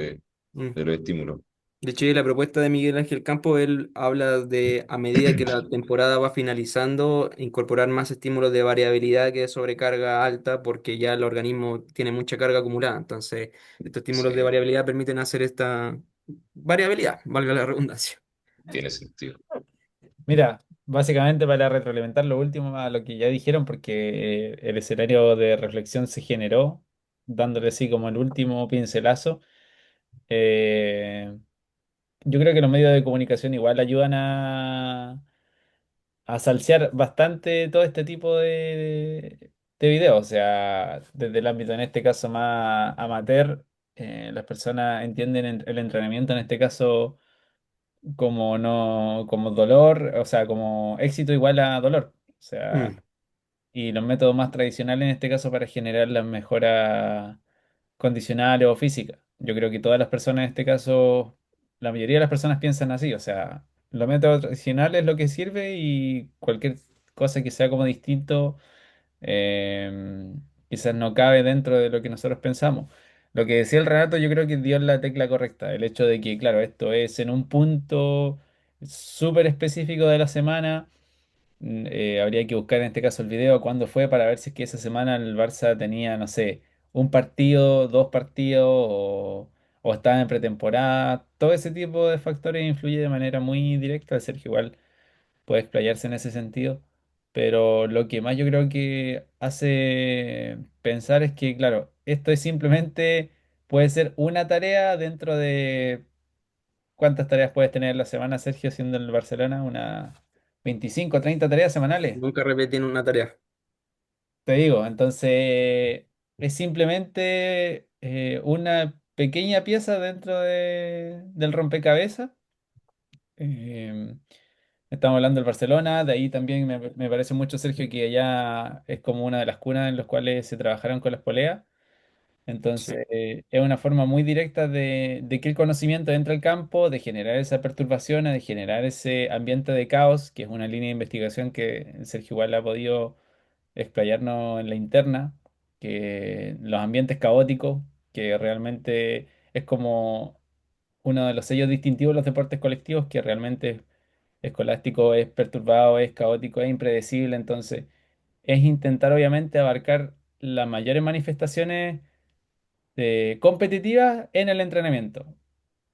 mm, de los estímulos. de hecho, la propuesta de Miguel Ángel Campo, él habla de, a medida que la temporada va finalizando, incorporar más estímulos de variabilidad que de sobrecarga alta, porque ya el organismo tiene mucha carga acumulada. Entonces, estos estímulos de Sí, variabilidad permiten hacer esta variabilidad, valga la redundancia. tiene sentido. Mira, básicamente para retroalimentar lo último a lo que ya dijeron, porque el escenario de reflexión se generó, dándole así como el último pincelazo. eh, yo creo que los medios de comunicación igual ayudan a salsear bastante todo este tipo de videos. O sea, desde el ámbito en este caso más amateur, las personas entienden el entrenamiento en este caso como no, como dolor, o sea, como éxito igual a dolor. O sea, Mm. y los métodos más tradicionales en este caso para generar las mejoras condicionales o físicas. Yo creo que todas las personas en este caso, la mayoría de las personas piensan así, o sea, los métodos tradicionales es lo que sirve y cualquier cosa que sea como distinto, quizás no cabe dentro de lo que nosotros pensamos. Lo que decía el Renato, yo creo que dio la tecla correcta, el hecho de que, claro, esto es en un punto súper específico de la semana. Habría que buscar en este caso el video cuándo fue para ver si es que esa semana el Barça tenía, no sé, un partido, dos partidos o estaba en pretemporada. Todo ese tipo de factores influye de manera muy directa. Sergio igual puede explayarse en ese sentido. Pero lo que más yo creo que hace pensar es que, claro, esto es simplemente, puede ser una tarea dentro de... ¿Cuántas tareas puedes tener en la semana, Sergio, siendo en el Barcelona? Unas 25 30 tareas semanales. Nunca repiten una tarea. Te digo, entonces es simplemente una pequeña pieza dentro del rompecabezas. Eh, Estamos hablando del Barcelona, de ahí también me parece mucho, Sergio, que allá es como una de las cunas en las cuales se trabajaron con las poleas. Sí. Entonces, es una forma muy directa de que el conocimiento entra al campo, de generar esa perturbación, de generar ese ambiente de caos, que es una línea de investigación que Sergio igual ha podido explayarnos en la interna, que los ambientes caóticos, que realmente es como uno de los sellos distintivos de los deportes colectivos, que realmente escolástico es perturbado, es caótico, es impredecible, entonces es intentar obviamente abarcar las mayores manifestaciones competitivas en el entrenamiento.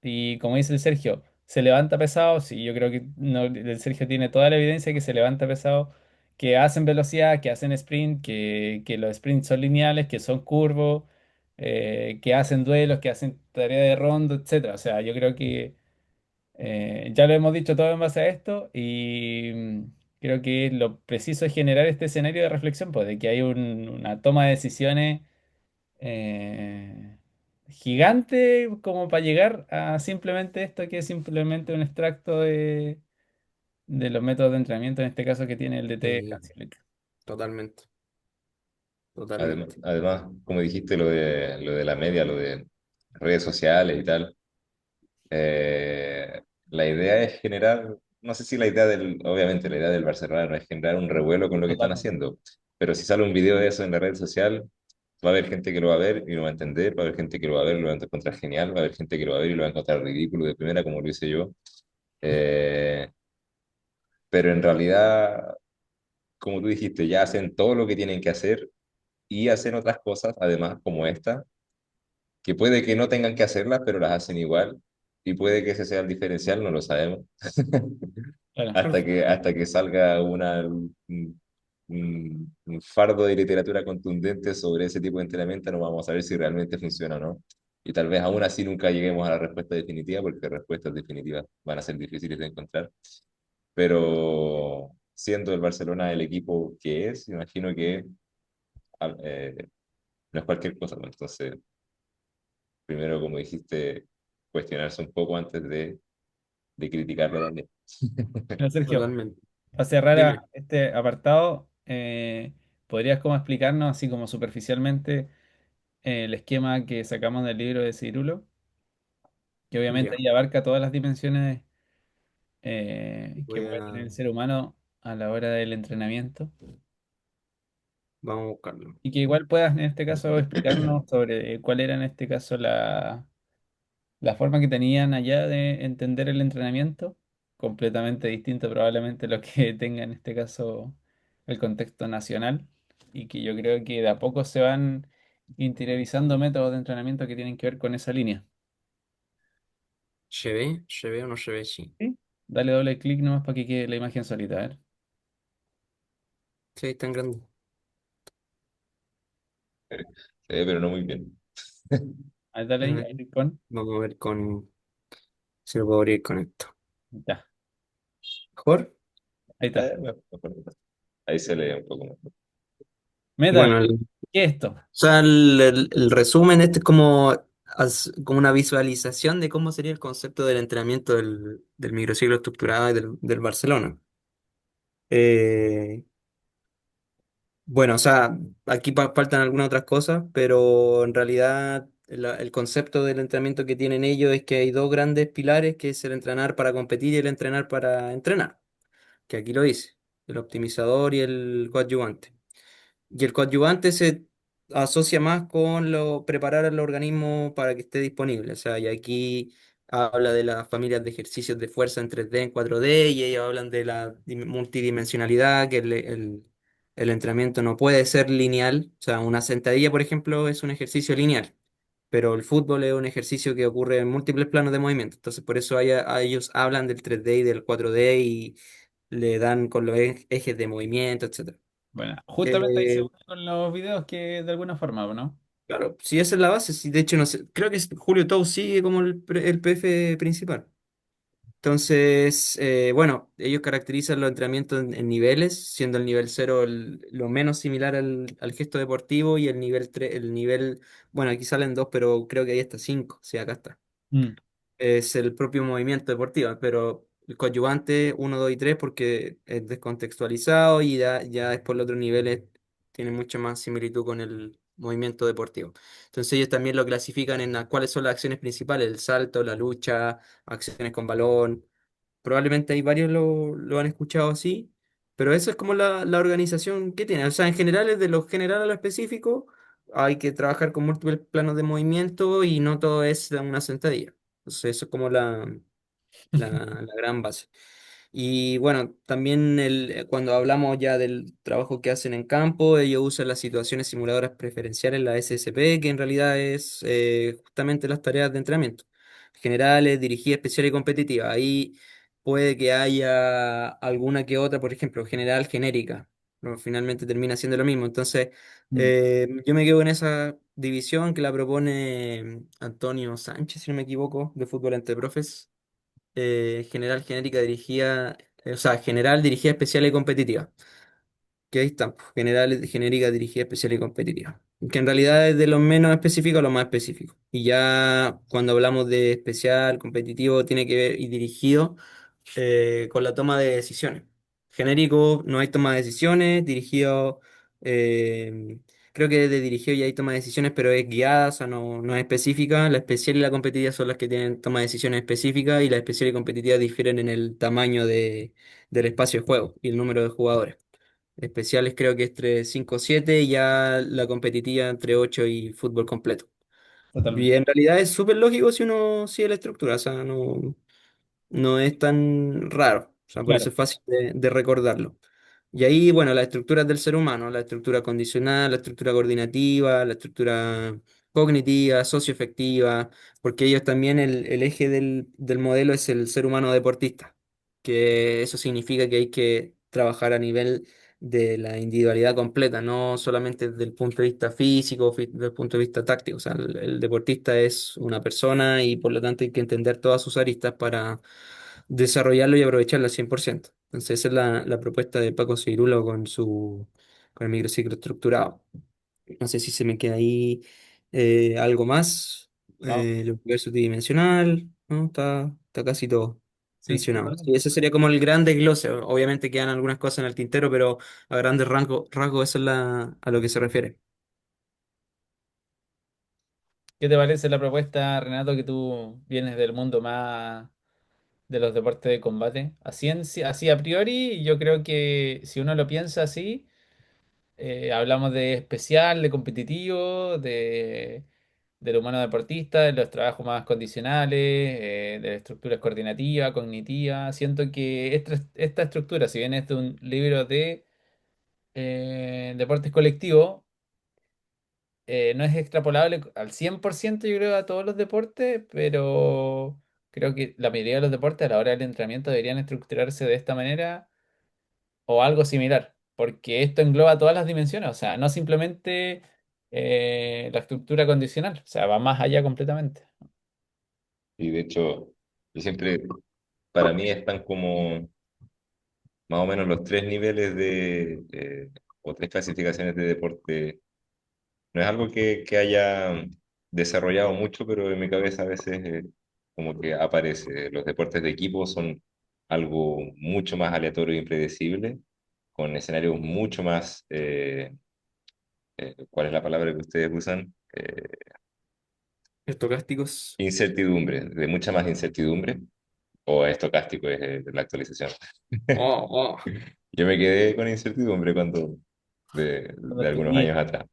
Y como dice el Sergio, ¿se levanta pesado? Sí, yo creo que no, el Sergio tiene toda la evidencia que se levanta pesado, que hacen velocidad, que hacen sprint, que los sprints son lineales, que son curvos, que hacen duelos, que hacen tarea de rondo, etcétera. O sea, yo creo que ya lo hemos dicho todo en base a esto y creo que lo preciso es generar este escenario de reflexión, pues de que hay una toma de decisiones eh, gigante como para llegar a simplemente esto que es simplemente un extracto de los métodos de entrenamiento, en este caso que tiene el DT Sí, Hansi Flick. totalmente, Además, totalmente. además, como dijiste, lo de la media, lo de redes sociales y tal, la idea es generar, no sé si la idea obviamente la idea del Barcelona no es generar un revuelo con lo que están Totalmente. haciendo, pero si sale un video de eso en la red social, va a haber gente que lo va a ver y lo va a entender, va a haber gente que lo va a ver y lo va a encontrar genial, va a haber gente que lo va a ver y lo va a encontrar ridículo de primera, como lo hice yo. Eh, pero en realidad, como tú dijiste, ya hacen todo lo que tienen que hacer y hacen otras cosas, además, como esta, que puede que no tengan que hacerlas, pero las hacen igual, y puede que ese sea el diferencial, no lo sabemos. Claro. Hasta que salga un fardo de literatura contundente sobre ese tipo de entrenamiento, no vamos a ver si realmente funciona o no. Y tal vez aún así nunca lleguemos a la respuesta definitiva, porque respuestas definitivas van a ser difíciles de encontrar. Pero siendo el Barcelona el equipo que es, imagino que eh, no es cualquier cosa, ¿no? Entonces, primero, como dijiste, cuestionarse un poco antes de criticarlo también. Pero, Sergio, Totalmente. para cerrar Dime. este apartado, ¿podrías como explicarnos así como superficialmente el esquema que sacamos del libro de Cirulo? Que obviamente Ya. ahí abarca todas las dimensiones que Voy puede tener a... el ser humano a la hora del entrenamiento. Vamos a buscarlo. Y que igual puedas en este caso explicarnos sobre cuál era en este caso la forma que tenían allá de entender el entrenamiento, completamente distinto probablemente a lo que tenga en este caso el contexto nacional, y que yo creo que de a poco se van interiorizando métodos de entrenamiento que tienen que ver con esa línea. ¿Se ve? ¿Se ve o no se ve? Sí. ¿Sí? Dale doble clic nomás para que quede la imagen solita, a ver. Sí, está en grande. Pero no muy bien. Ahí dale A ahí, ver, ahí con. vamos a ver con si lo puedo abrir con esto. Ya, ¿Mejor? ahí está. Mejor. Ahí se lee un poco mejor. Metal, Bueno, ¿qué es esto? sea, el resumen este es como, como una visualización de cómo sería el concepto del entrenamiento del microciclo estructurado y del Barcelona. Eh, bueno, o sea, aquí faltan algunas otras cosas, pero en realidad el concepto del entrenamiento que tienen ellos es que hay dos grandes pilares, que es el entrenar para competir y el entrenar para entrenar, que aquí lo dice, el optimizador y el coadyuvante. Y el coadyuvante se asocia más con preparar al organismo para que esté disponible. O sea, y aquí habla de las familias de ejercicios de fuerza en 3D, en 4D, y ellos hablan de la multidimensionalidad, que el entrenamiento no puede ser lineal. O sea, una sentadilla, por ejemplo, es un ejercicio lineal, pero el fútbol es un ejercicio que ocurre en múltiples planos de movimiento. Entonces, por eso a ellos hablan del 3D y del 4D y le dan con los ejes de movimiento, etcétera. Bueno, justamente ahí se Eh, une con los videos que de alguna forma, ¿o ¿no? Claro, si esa es la base, si de hecho no sé, creo que Julio Tou sigue como el PF principal. Entonces, bueno, ellos caracterizan los entrenamientos en niveles, siendo el nivel cero lo menos similar al gesto deportivo y el nivel 3 el nivel, bueno, aquí salen dos, pero creo que hay hasta cinco, sí, acá está. Mm, Es el propio movimiento deportivo, pero el coadyuvante uno 2 y 3 porque es descontextualizado y ya después los otros niveles tienen mucha más similitud con el movimiento deportivo. Entonces ellos también lo clasifican en cuáles son las acciones principales, el salto, la lucha, acciones con balón. Probablemente hay varios lo han escuchado así, pero eso es como la organización que tiene. O sea, en general es de lo general a lo específico, hay que trabajar con múltiples planos de movimiento y no todo es una sentadilla. Entonces, eso es como la gran base. Y bueno, también cuando hablamos ya del trabajo que hacen en campo, ellos usan las situaciones simuladoras preferenciales, la SSP, que en realidad es justamente las tareas de entrenamiento. Generales, dirigida, especial y competitiva. Ahí puede que haya alguna que otra, por ejemplo, general, genérica. Pero finalmente termina siendo lo mismo. Entonces, Mm. yo me quedo en esa división que la propone Antonio Sánchez, si no me equivoco, de Fútbol Entre Profes. General, genérica, dirigida, o sea, general, dirigida, especial y competitiva. Que ahí están, pues, general, genérica, dirigida, especial y competitiva. Que en realidad es de lo menos específico a lo más específico. Y ya cuando hablamos de especial, competitivo, tiene que ver y dirigido con la toma de decisiones. Genérico, no hay toma de decisiones, dirigido, eh, creo que de dirigido ya hay toma de decisiones, pero es guiada, o sea, no es específica. La especial y la competitiva son las que tienen toma de decisiones específicas y la especial y competitiva difieren en el tamaño del espacio de juego y el número de jugadores. Especiales creo que es entre 5 o 7 y ya la competitiva entre 8 y fútbol completo. Y Totalmente. en realidad es súper lógico si uno sigue la estructura, o sea, no es tan raro, o sea, por eso Claro, es fácil de recordarlo. Y ahí, bueno, las estructuras del ser humano, la estructura condicional, la estructura coordinativa, la estructura cognitiva, socioafectiva, porque ellos también el eje del modelo es el ser humano deportista, que eso significa que hay que trabajar a nivel de la individualidad completa, no solamente desde el punto de vista físico, desde el punto de vista táctico. O sea, el deportista es una persona y por lo tanto hay que entender todas sus aristas para desarrollarlo y aprovecharlo al 100%. Entonces, esa es la propuesta de Paco Cirulo con el microciclo estructurado. No sé si se me queda ahí algo más. ¿no? El universo tridimensional, ¿no? Está casi todo Sí, mencionado. Sí, ese sería como el gran desglose. Obviamente quedan algunas cosas en el tintero, pero a grandes rasgos eso es a lo que se refiere. ¿qué te parece la propuesta, Renato, que tú vienes del mundo más de los deportes de combate? Así a priori, yo creo que si uno lo piensa así, hablamos de especial, de competitivo, del humano deportista, de los trabajos más condicionales, de las estructuras coordinativa, cognitiva. Siento que esta estructura, si bien es de un libro de deportes colectivos, no es extrapolable al 100% yo creo a todos los deportes, pero creo que la mayoría de los deportes a la hora del entrenamiento deberían estructurarse de esta manera o algo similar, porque esto engloba todas las dimensiones, o sea, no simplemente la estructura condicional, o sea, va más allá completamente. Y de hecho, yo siempre, para mí están como más o menos los tres niveles o tres clasificaciones de deporte. No es algo que haya desarrollado mucho, pero en mi cabeza a veces como que aparece. Los deportes de equipo son algo mucho más aleatorio e impredecible, con escenarios mucho más, ¿cuál es la palabra que ustedes usan? Estocásticos. Incertidumbre, de mucha más incertidumbre, o estocástico es la actualización. Oh, oh. Yo me quedé con incertidumbre Cuando de algunos escribí. años atrás.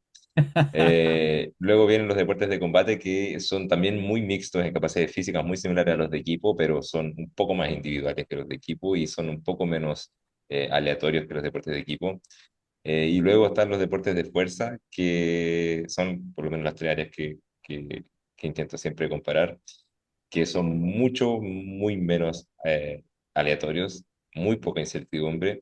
Luego vienen los deportes de combate que son también muy mixtos en capacidades físicas, muy similares a los de equipo, pero son un poco más individuales que los de equipo y son un poco menos aleatorios que los deportes de equipo. Y luego están los deportes de fuerza, que son por lo menos las tres áreas que intento siempre comparar, que son muy menos aleatorios, muy poca incertidumbre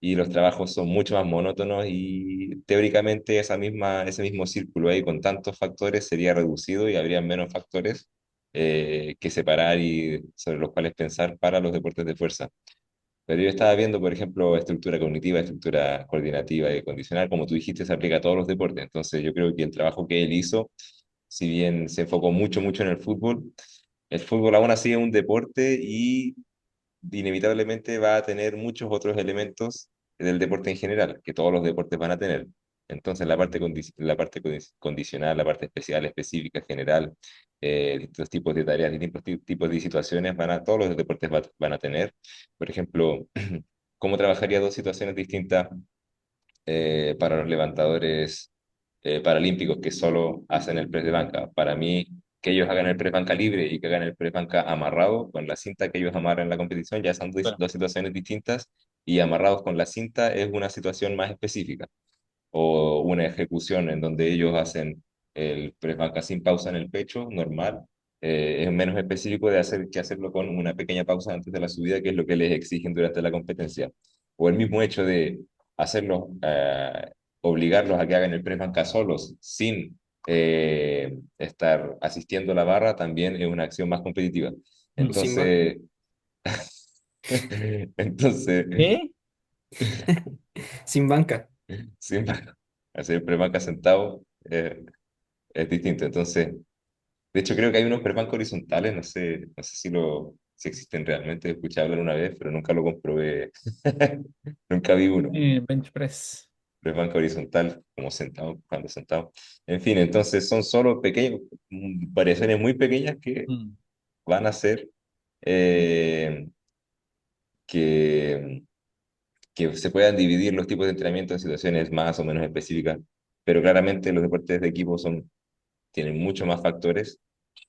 y los trabajos son mucho más monótonos y teóricamente ese mismo círculo ahí con tantos factores sería reducido y habría menos factores que separar y sobre los cuales pensar para los deportes de fuerza. Pero yo estaba viendo, por ejemplo, estructura cognitiva, estructura coordinativa y condicional, como tú dijiste, se aplica a todos los deportes. Entonces yo creo que el trabajo que él hizo, si bien se enfocó mucho en el fútbol aún así es un deporte y inevitablemente va a tener muchos otros elementos del deporte en general, que todos los deportes van a tener. Entonces, la parte condicional, la parte especial, específica, general, distintos tipos de tareas, distintos tipos de situaciones, todos los deportes van a tener. Por ejemplo, ¿cómo trabajaría dos situaciones distintas para los levantadores? paralímpicos que solo hacen el press de banca. Para mí, que ellos hagan el press banca libre y que hagan el press banca amarrado con la cinta que ellos amarran en la competición, ya son Claro. dos situaciones distintas y amarrados con la cinta es una situación más específica o una ejecución en donde ellos hacen el press banca sin pausa en el pecho, normal, es menos específico de hacer que hacerlo con una pequeña pausa antes de la subida, que es lo que les exigen durante la competencia. O el mismo hecho de hacerlos, obligarlos a que hagan el press banca solos, sin estar asistiendo a la barra, también es una acción más competitiva. O sin banca. Entonces, entonces, ¿Qué? Sin banca. sin hacer el press banca sentado es distinto. Entonces, de hecho, creo que hay unos perbancos horizontales, no sé si existen realmente, escuché hablar una vez, pero nunca lo comprobé, nunca vi uno. Bench press. Perbanco horizontal, como sentado, cuando sentado. En fin, entonces son solo pequeños, variaciones muy pequeñas que Mm. van a hacer eh, que, que se puedan dividir los tipos de entrenamiento en situaciones más o menos específicas, pero claramente los deportes de equipo tienen mucho más factores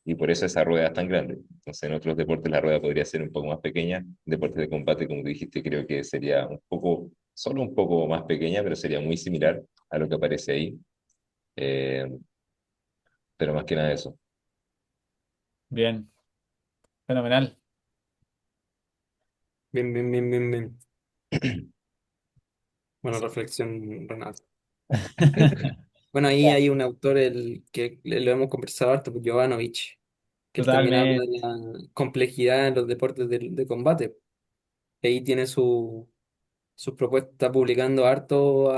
y por eso esa rueda es tan grande. Entonces, en otros deportes la rueda podría ser un poco más pequeña. Deportes de combate, como tú dijiste, creo que sería un poco, solo un poco más pequeña, pero sería muy similar a lo que aparece ahí. Eh, pero más que nada eso. Bien, fenomenal. Bien, bien, bien, bien, bien. Buena reflexión, Renato. Bueno, ahí hay un autor el que lo hemos conversado harto, pues, Jovanovic, que él también habla de Totalmente. la complejidad en los deportes de combate. Ahí tiene sus propuestas, está publicando harto,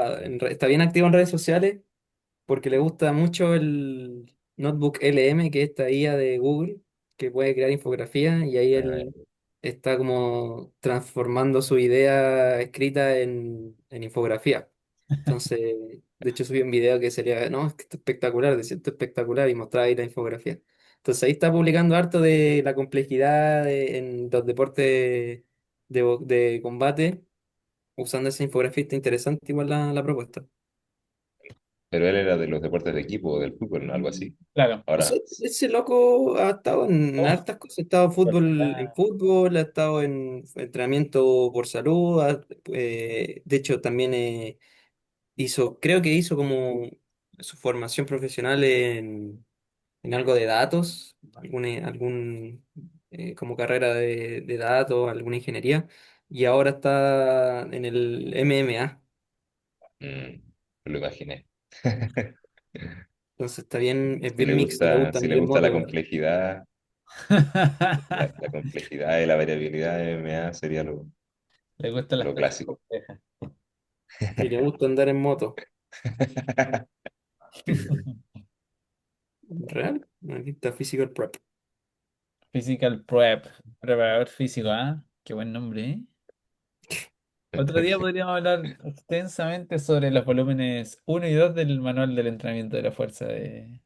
está bien activo en redes sociales porque le gusta mucho el Notebook LM, que es esta IA de Google, que puede crear infografía, y ahí él está como transformando su idea escrita en infografía. Entonces, de hecho subí un video que sería, no, es que esto es espectacular, decía esto es espectacular, y mostrar ahí la infografía. Entonces ahí está publicando harto de la complejidad en los deportes de combate, usando esa infografía. Está interesante igual la propuesta. Pero él era de los deportes de equipo, del fútbol, ¿no? Algo así. Claro. O sea, Ahora, ese loco ha estado en Oh, hartas cosas, ha estado en verdad. fútbol, ha estado en entrenamiento por salud, de hecho también creo que hizo como su formación profesional en algo de datos, como carrera de datos, alguna ingeniería, y ahora está en el MMA, mm, lo imaginé. entonces es bien mixto, le gusta Si le andar en gusta la moto, complejidad, la complejidad y la variabilidad de MMA sería Le gustan las lo cosas clásico. complejas. y le gusta andar en moto. ¿Real? Aquí está Physical Prep. Physical Prep. Preparador físico, ¿ah? Qué buen nombre, ¿eh? Otro día podríamos hablar extensamente sobre los volúmenes uno y 2 del manual del entrenamiento de la fuerza de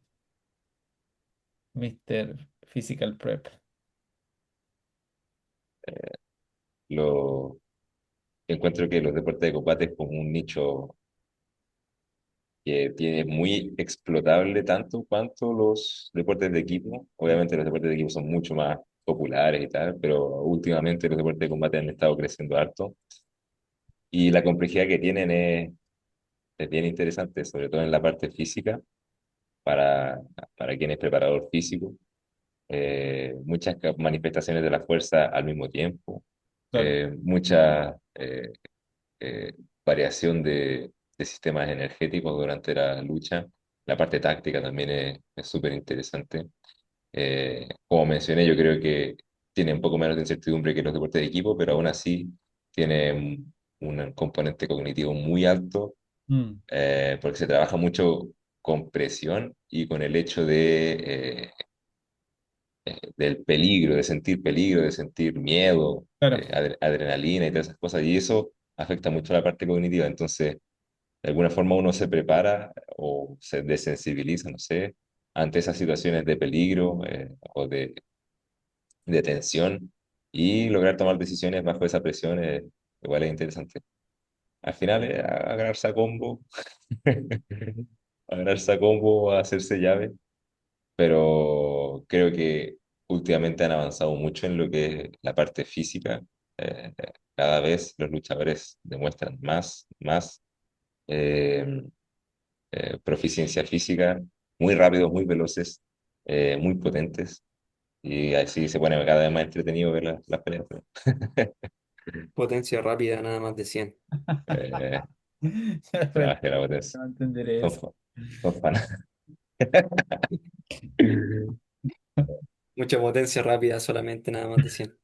Mr. Physical Prep. Lo, encuentro que los deportes de combate es como un nicho que tiene muy explotable tanto cuanto los deportes de equipo. Obviamente los deportes de equipo son mucho más populares y tal, pero últimamente los deportes de combate han estado creciendo harto y la complejidad que tienen es bien interesante, sobre todo en la parte física, para, para quien es preparador físico. Muchas manifestaciones de la fuerza al mismo tiempo, Claro. mucha eh, variación de sistemas energéticos durante la lucha. La parte táctica también es súper interesante. Como mencioné, yo creo que tiene un poco menos de incertidumbre que los deportes de equipo, pero aún así tiene un componente cognitivo muy alto, Mm, porque se trabaja mucho con presión y con el hecho del peligro, de sentir miedo, claro. adrenalina y todas esas cosas, y eso afecta mucho la parte cognitiva. Entonces, de alguna forma uno se prepara o se desensibiliza, no sé, ante esas situaciones de peligro o de tensión y lograr tomar decisiones bajo esa presión igual es interesante. Al final es agarrarse a combo agarrarse a combo, a hacerse llave, pero creo que últimamente han avanzado mucho en lo que es la parte física. Cada vez los luchadores demuestran más eh, proficiencia física, muy rápidos, muy veloces, muy potentes, y así se pone cada vez más entretenido ver las peleas. Potencia rápida, nada más de 100. Eh, Ya, pero Nada, que la potencia. no entenderé Son, eso. son fanas. Mucha potencia rápida, solamente nada más de 100.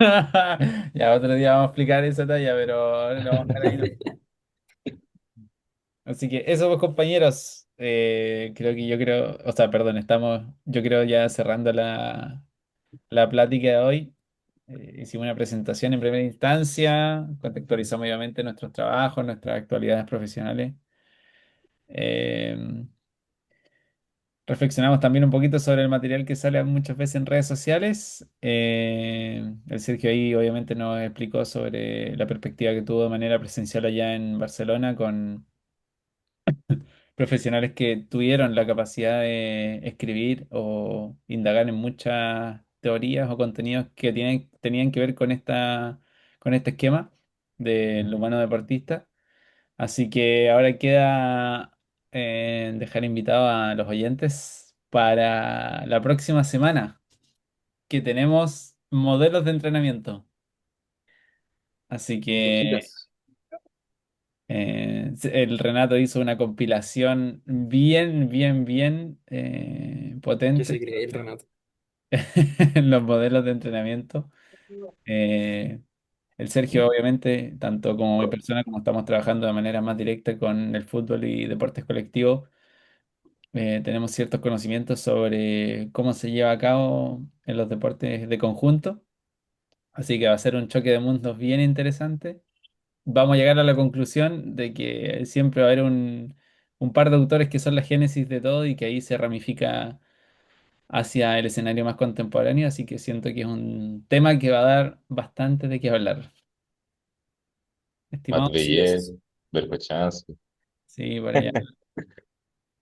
Ya otro día vamos a explicar esa talla, pero ahora lo vamos a dejar ahí. Así que eso, pues, compañeros. Creo que yo creo, o sea, perdón, yo creo ya cerrando la plática de hoy. Hicimos una presentación en primera instancia, contextualizamos obviamente nuestros trabajos, nuestras actualidades profesionales. Eh, Reflexionamos también un poquito sobre el material que sale muchas veces en redes sociales. El Sergio ahí obviamente nos explicó sobre la perspectiva que tuvo de manera presencial allá en Barcelona con profesionales que tuvieron la capacidad de escribir o indagar en muchas teorías o contenidos que tenían que ver con este esquema del humano deportista. Así que ahora queda dejar invitado a los oyentes para la próxima semana, que tenemos modelos de entrenamiento. Así que Cositas. el Renato hizo una compilación bien ¿Qué potente se cree el Renato? en los modelos de entrenamiento. Eh, el Sergio, obviamente, tanto como mi persona, como estamos trabajando de manera más directa con el fútbol y deportes colectivos, tenemos ciertos conocimientos sobre cómo se lleva a cabo en los deportes de conjunto. Así que va a ser un choque de mundos bien interesante. Vamos a llegar a la conclusión de que siempre va a haber un par de autores que son la génesis de todo y que ahí se ramifica hacia el escenario más contemporáneo, así que siento que es un tema que va a dar bastante de qué hablar. Estimado, Así Matveyev, es. Verkhoshansky, sí, por allá.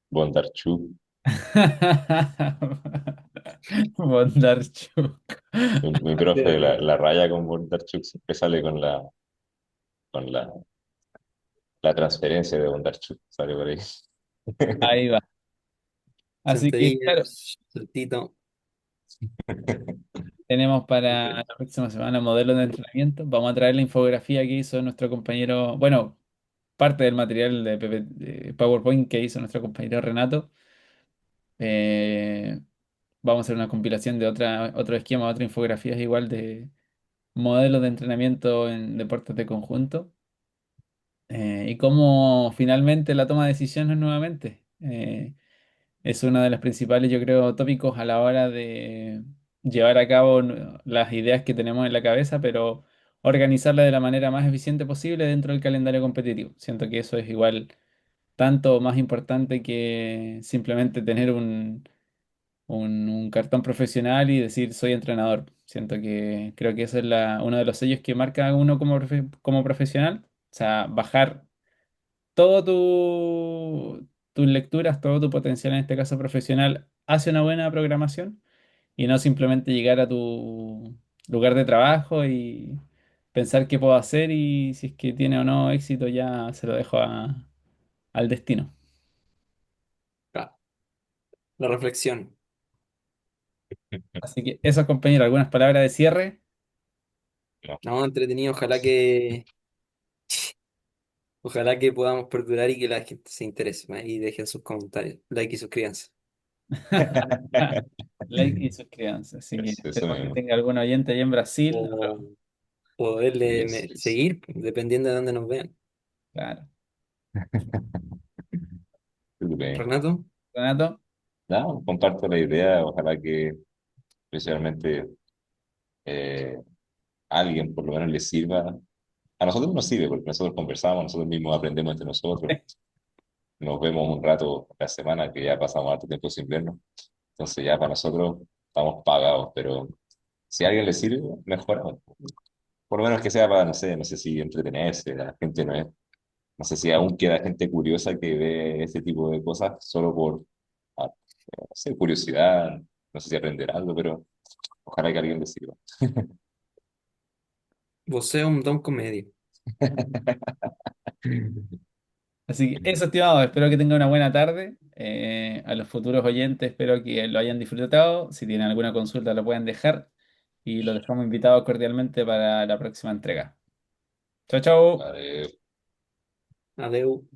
Bondarchuk. Bondarchuk. Mi profe la raya con Bondarchuk siempre sale con la transferencia de Bondarchuk, sale por ahí. Ahí va. Así que, claro, Sentadillas, saltito. tenemos para la próxima semana modelos de entrenamiento. Vamos a traer la infografía que hizo nuestro compañero, bueno, parte del material de PowerPoint que hizo nuestro compañero Renato. Eh, Vamos a hacer una compilación de otro esquema, otras infografías igual de modelos de entrenamiento en deportes de conjunto. Y cómo finalmente la toma de decisiones nuevamente. Es uno de los principales, yo creo, tópicos a la hora de llevar a cabo las ideas que tenemos en la cabeza, pero organizarlas de la manera más eficiente posible dentro del calendario competitivo. Siento que eso es igual tanto o más importante que simplemente tener un cartón profesional y decir soy entrenador. Siento que creo que eso es uno de los sellos que marca a uno como profesional. O sea, bajar todo tus lecturas, todo tu potencial, en este caso profesional, hacia una buena programación y no simplemente llegar a tu lugar de trabajo y pensar qué puedo hacer y si es que tiene o no éxito ya se lo dejo al destino. Ah, la reflexión. Así que eso, compañero, algunas palabras de cierre. No, No, entretenido. Ojalá que podamos perdurar y que la gente se interese más y dejen sus comentarios, like y suscríbanse. Like y suscríbanse. Así que eso esperemos que mismo. tenga algún oyente allá en Brasil. O poderle Yes, yes. seguir, dependiendo de dónde nos vean. Claro. Súper bien. Renato, Renato. No, comparto la idea, ojalá que especialmente eh, a alguien por lo menos le sirva. A nosotros nos sirve porque nosotros conversamos, nosotros mismos aprendemos entre nosotros, nos vemos un rato a la semana que ya pasamos harto tiempo sin vernos, entonces ya para nosotros estamos pagados, pero si a alguien le sirve, mejor aún. Por lo menos que sea para, no sé si entretenerse, la gente no es. No sé si aún queda gente curiosa que ve ese tipo de cosas solo por, ah, no sé, curiosidad, no sé si aprender algo, pero ojalá que alguien le sirva. Vos sos un don comedia. Así que eso, estimado, espero que tengan una buena tarde. A los futuros oyentes, espero que lo hayan disfrutado. Si tienen alguna consulta, lo pueden dejar. Y los dejamos invitados cordialmente para la próxima entrega. Chao, chao. Vale. Adeu.